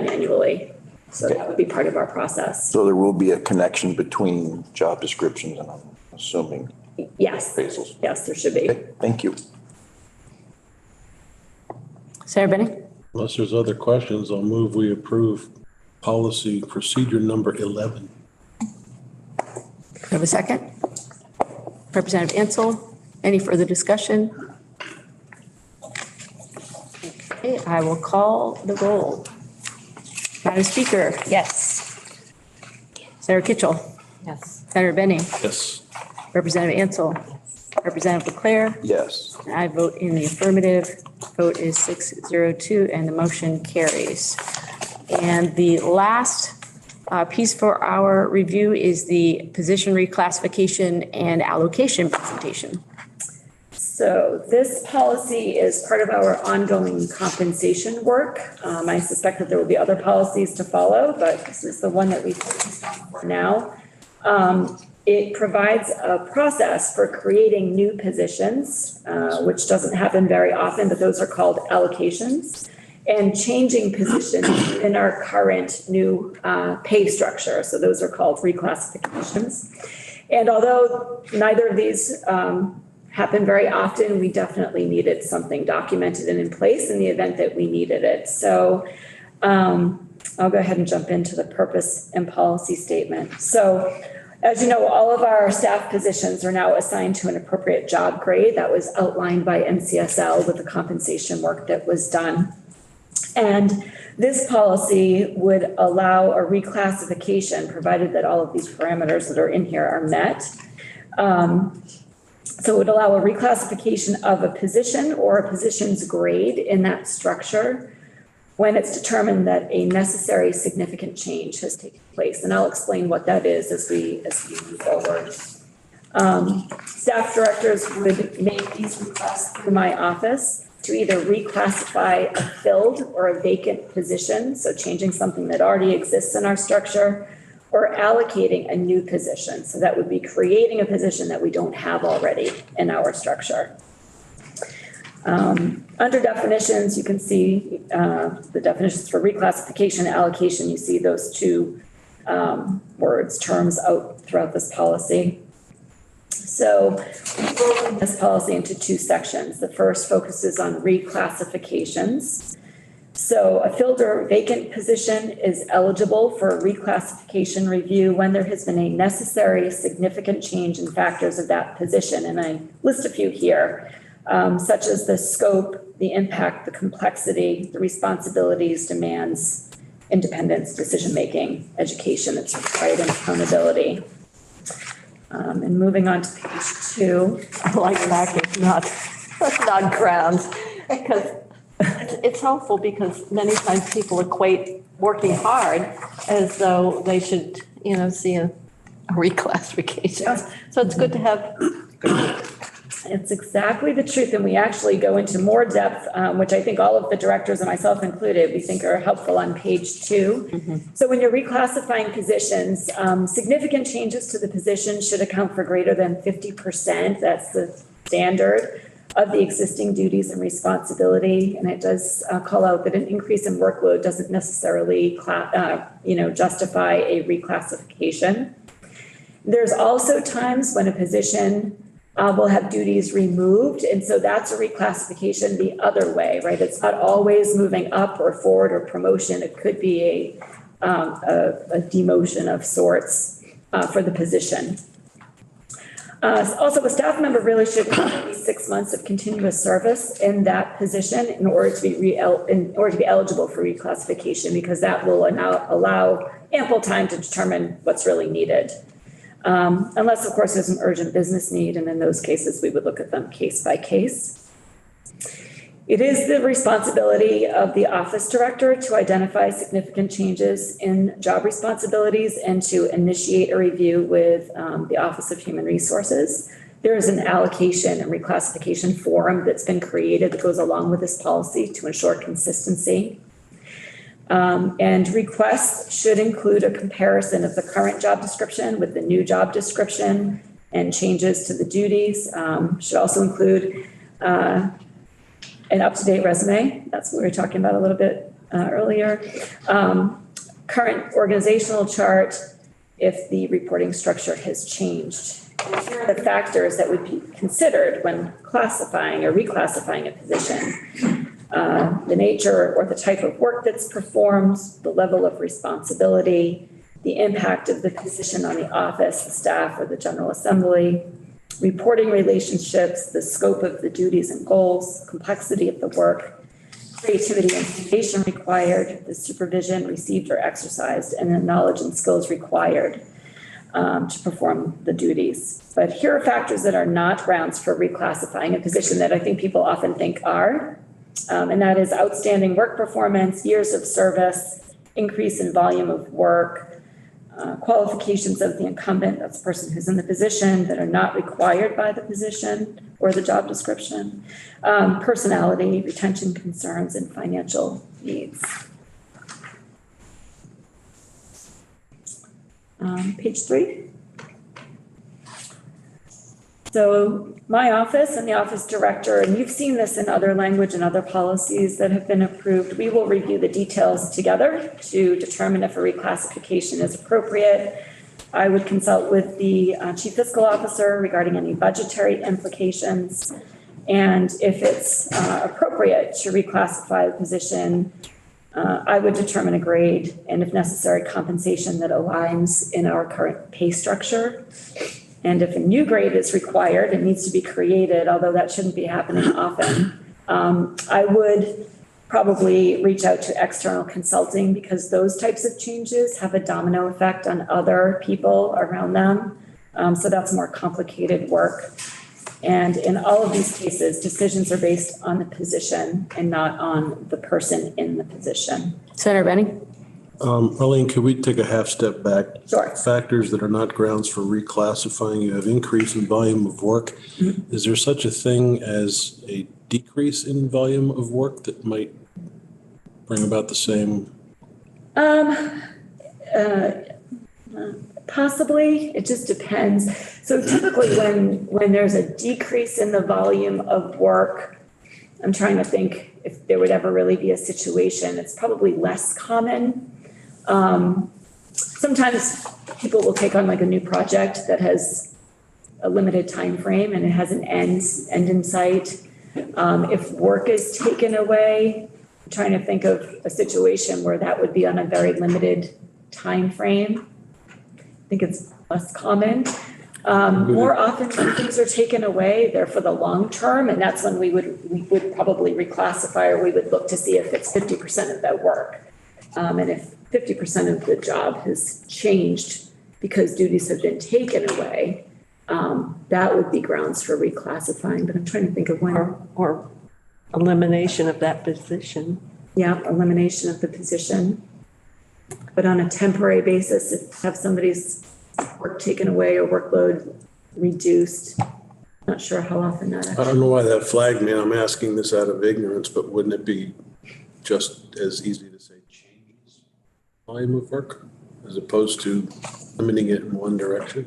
G: annually. So that would be part of our process.
D: So there will be a connection between job descriptions and, I'm assuming,
G: yes.
D: appraisals.
G: Yes, there should be.
D: Okay, thank you.
A: Senator Benning?
J: Unless there's other questions, I'll move we approve policy procedure number 11.
A: Have a second? Representative Ansel, any further discussion? Okay, I will call the roll. Madam Speaker,
H: Yes.
A: Senator Kitchell,
C: Yes.
A: Senator Benning,
J: Yes.
A: Representative Ansel, Representative Leclerc.
D: Yes.
A: I vote in the affirmative. Vote is 602 and the motion carries. And the last piece for our review is the position reclassification and allocation presentation.
G: So this policy is part of our ongoing compensation work. I suspect that there will be other policies to follow, but this is the one that we focused on for now. It provides a process for creating new positions, which doesn't happen very often, but those are called allocations, and changing positions in our current new pay structure. So those are called reclassifications. And although neither of these happen very often, we definitely needed something documented and in place in the event that we needed it. So I'll go ahead and jump into the purpose and policy statement. So as you know, all of our staff positions are now assigned to an appropriate job grade that was outlined by NCSL with the compensation work that was done. And this policy would allow a reclassification provided that all of these parameters that are in here are met. So it would allow a reclassification of a position or a position's grade in that structure when it's determined that a necessary significant change has taken place. And I'll explain what that is as we move forward. Staff directors would make these requests through my office to either reclassify a filled or a vacant position, so changing something that already exists in our structure, or allocating a new position. So that would be creating a position that we don't have already in our structure. Under definitions, you can see the definitions for reclassification and allocation. You see those two terms out throughout this policy. So we've broken this policy into two sections. The first focuses on reclassifications. So a filled or vacant position is eligible for a reclassification review when there has been a necessary significant change in factors of that position. And I list a few here, such as the scope, the impact, the complexity, the responsibilities, demands, independence, decision-making, education that's required, and accountability. And moving on to page 2.
C: I like that, it's not grounds, because it's helpful because many times people equate working hard as though they should, see a reclassification. So it's good to have.
G: It's exactly the truth. And we actually go into more depth, which I think all of the directors and myself included, we think are helpful on page 2. Mm-hmm. So when you're reclassifying positions, significant changes to the position should account for greater than 50%. That's the standard of the existing duties and responsibility. And it does call out that an increase in workload doesn't necessarily, justify a reclassification. There's also times when a position will have duties removed. And so that's a reclassification the other way, right? It's not always moving up or forward or promotion. It could be a demotion of sorts for the position. Also, a staff member really should have at least 6 months of continuous service in that position in order to be eligible for reclassification, because that will allow ample time to determine what's really needed. Unless, of course, there's an urgent business need, and in those cases, we would look at them case by case. It is the responsibility of the office director to identify significant changes in job responsibilities and to initiate a review with the Office of Human Resources. There is an allocation and reclassification forum that's been created that goes along with this policy to ensure consistency. And requests should include a comparison of the current job description with the new job description and changes to the duties. Should also include an up-to-date resume. That's what we were talking about a little bit earlier. Current organizational chart if the reporting structure has changed. Here are the factors that would be considered when classifying or reclassifying a position. the nature or the type of work that's performed, the level of responsibility, the impact of the position on the office, the staff, or the General Assembly, reporting relationships, the scope of the duties and goals, complexity of the work, creativity and innovation required, the supervision received or exercised, and the knowledge and skills required to perform the duties. But here are factors that are not grounds for reclassifying a position that I think people often think are, and that is outstanding work performance, years of service, increase in volume of work, qualifications of the incumbent, that's the person who's in the position, that are not required by the position or the job description, personality, retention concerns, and financial needs. Page 3. So my office and the office director, and you've seen this in other language and other policies that have been approved, we will review the details together to determine if a reclassification is appropriate. I would consult with the chief fiscal officer regarding any budgetary implications. And if it's appropriate to reclassify the position, I would determine a grade and, if necessary, compensation that aligns in our current pay structure. And if a new grade is required, it needs to be created, although that shouldn't be happening often. I would probably reach out to external consulting because those types of changes have a domino effect on other people around them. So that's more complicated work. And in all of these cases, decisions are based on the position and not on the person in the position.
A: Senator Benning?
J: Arlene, could we take a half step back?
G: Sure.
J: Factors that are not grounds for reclassifying, you have increase in volume of work.
G: Mm-hmm.
J: Is there such a thing as a decrease in volume of work that might bring about the same?
G: Possibly, it just depends. So typically when there's a decrease in the volume of work, I'm trying to think if there would ever really be a situation, it's probably less common. Sometimes people will take on like a new project that has a limited time frame and it has an end in sight. If work is taken away, I'm trying to think of a situation where that would be on a very limited time frame. I think it's less common. More often when things are taken away, they're for the long term, and that's when we would probably reclassify, or we would look to see if it's 50% of that work. And if 50% of the job has changed because duties have been taken away, that would be grounds for reclassifying. But I'm trying to think of when.
C: Or elimination of that position.
G: Yeah, elimination of the position. But on a temporary basis, if have somebody's work taken away or workload reduced, not sure how often that
J: I don't know why that flagged me. I'm asking this out of ignorance, but wouldn't it be just as easy to say changes volume of work as opposed to limiting it in one direction?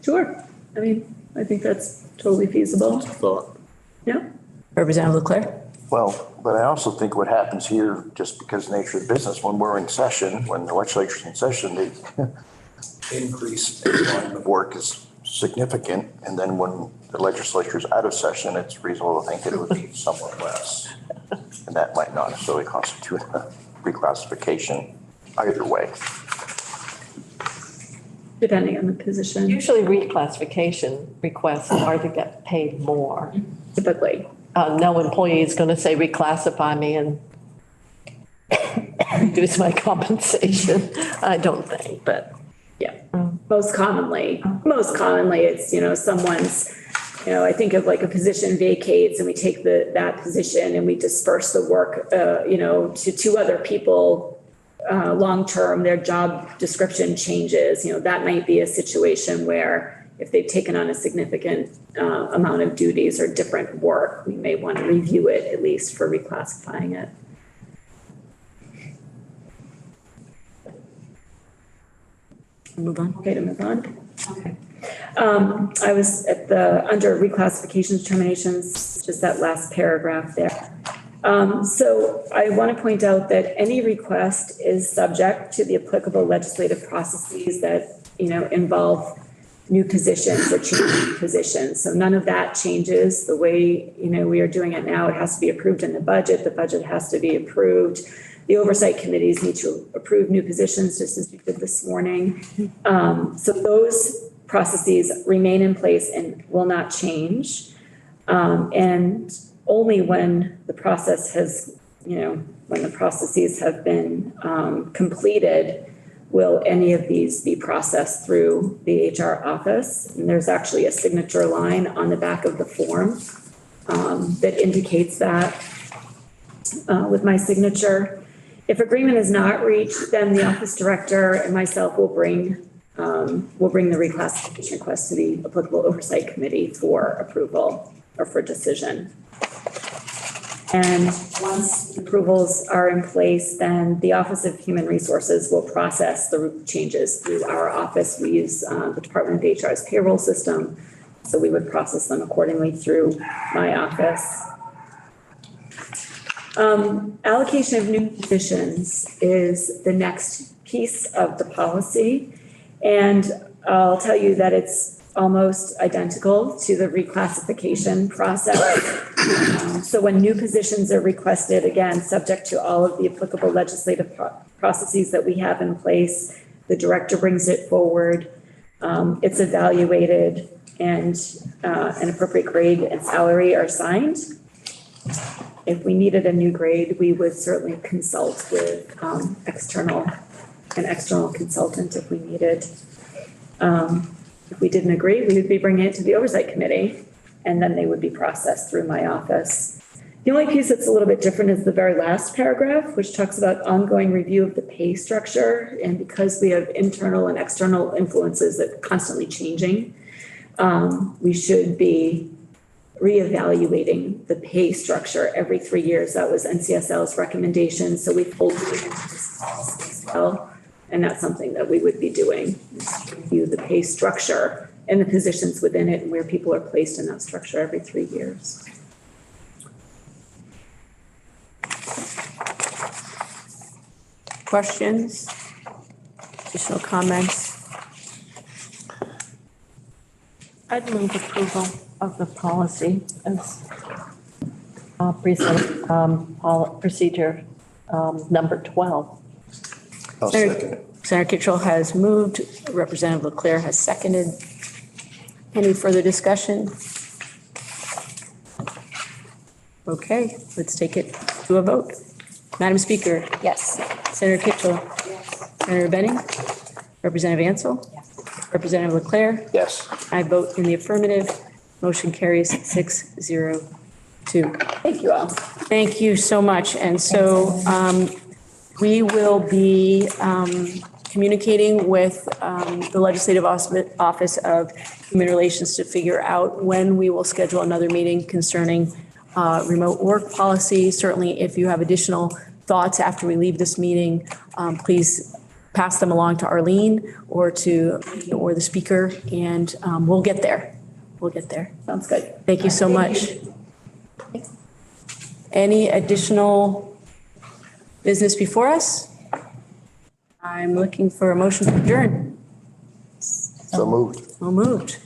G: Sure. I mean, I think that's totally feasible.
J: Thought.
G: Yeah.
A: Representative Leclerc?
D: Well, but I also think what happens here, just because of the nature of the business, when we're in session, when the legislature's in session, the increase in volume of work is significant. And then when the legislature's out of session, it's reasonable to think that it would be somewhat less. And that might not necessarily constitute a reclassification either way.
G: Depending on the position,
C: Usually reclassification requests are to get paid more.
G: typically.
C: No employee is going to say reclassify me and reduce my compensation. I don't think, but.
G: Yeah. Most commonly it's, someone's, I think of like a position vacates and we take that position and we disperse the work, to two other people. Long-term, their job description changes, that might be a situation where if they've taken on a significant amount of duties or different work, we may want to review it at least for reclassifying it.
A: Move on.
G: Okay, to move on. Okay. I was under reclassification determinations, just that last paragraph there. So I want to point out that any request is subject to the applicable legislative processes that, involve new positions or changing positions. So none of that changes the way, we are doing it now. It has to be approved in the budget. The budget has to be approved. The oversight committees need to approve new positions, just as we did this morning. So those processes remain in place and will not change. And only when the process has, when the processes have been completed, will any of these be processed through the HR office. And there's actually a signature line on the back of the form that indicates that with my signature. If agreement is not reached, then the office director and myself will bring the reclassification request to the applicable oversight committee for approval or for decision. And once approvals are in place, then the Office of Human Resources will process the changes through our office. We use the Department of HR's payroll system, so we would process them accordingly through my office. Allocation of new positions is the next piece of the policy. And I'll tell you that it's almost identical to the reclassification process. So when new positions are requested, again, subject to all of the applicable legislative processes that we have in place, the director brings it forward, it's evaluated, and an appropriate grade and salary are assigned. If we needed a new grade, we would certainly consult with an external consultant if we needed. If we didn't agree, we would be bringing it to the oversight committee, and then they would be processed through my office. The only piece that's a little bit different is the very last paragraph, which talks about ongoing review of the pay structure. And because we have internal and external influences that are constantly changing, we should be reevaluating the pay structure every 3 years. That was NCSL's recommendation. So we pulled it into this policy as well. And that's something that we would be doing, review the pay structure and the positions within it and where people are placed in that structure every 3 years.
A: Questions? Additional comments?
C: I'd move approval of the policy as procedure number 12.
D: I'll second.
A: Senator Kittrell has moved. Representative Leclerc has seconded. Any further discussion? Okay, let's take it to a vote. Madam Speaker.
H: Yes.
A: Senator Kittrell. Yes. Senator Benning. Representative Ansel. Yes. Representative Leclerc.
D: Yes.
A: I vote in the affirmative. Motion carries 6-0-2.
G: Thank you all.
A: Thank you so much. And so we will be communicating with the Legislative Office of Human Relations to figure out when we will schedule another meeting concerning remote work policy. Certainly, if you have additional thoughts after we leave this meeting, please pass them along to Arlene or the speaker, and we'll get there. We'll get there.
G: Sounds good.
A: Thank you so much. Any additional business before us? I'm looking for a motion to adjourn.
D: So moved.
A: So moved.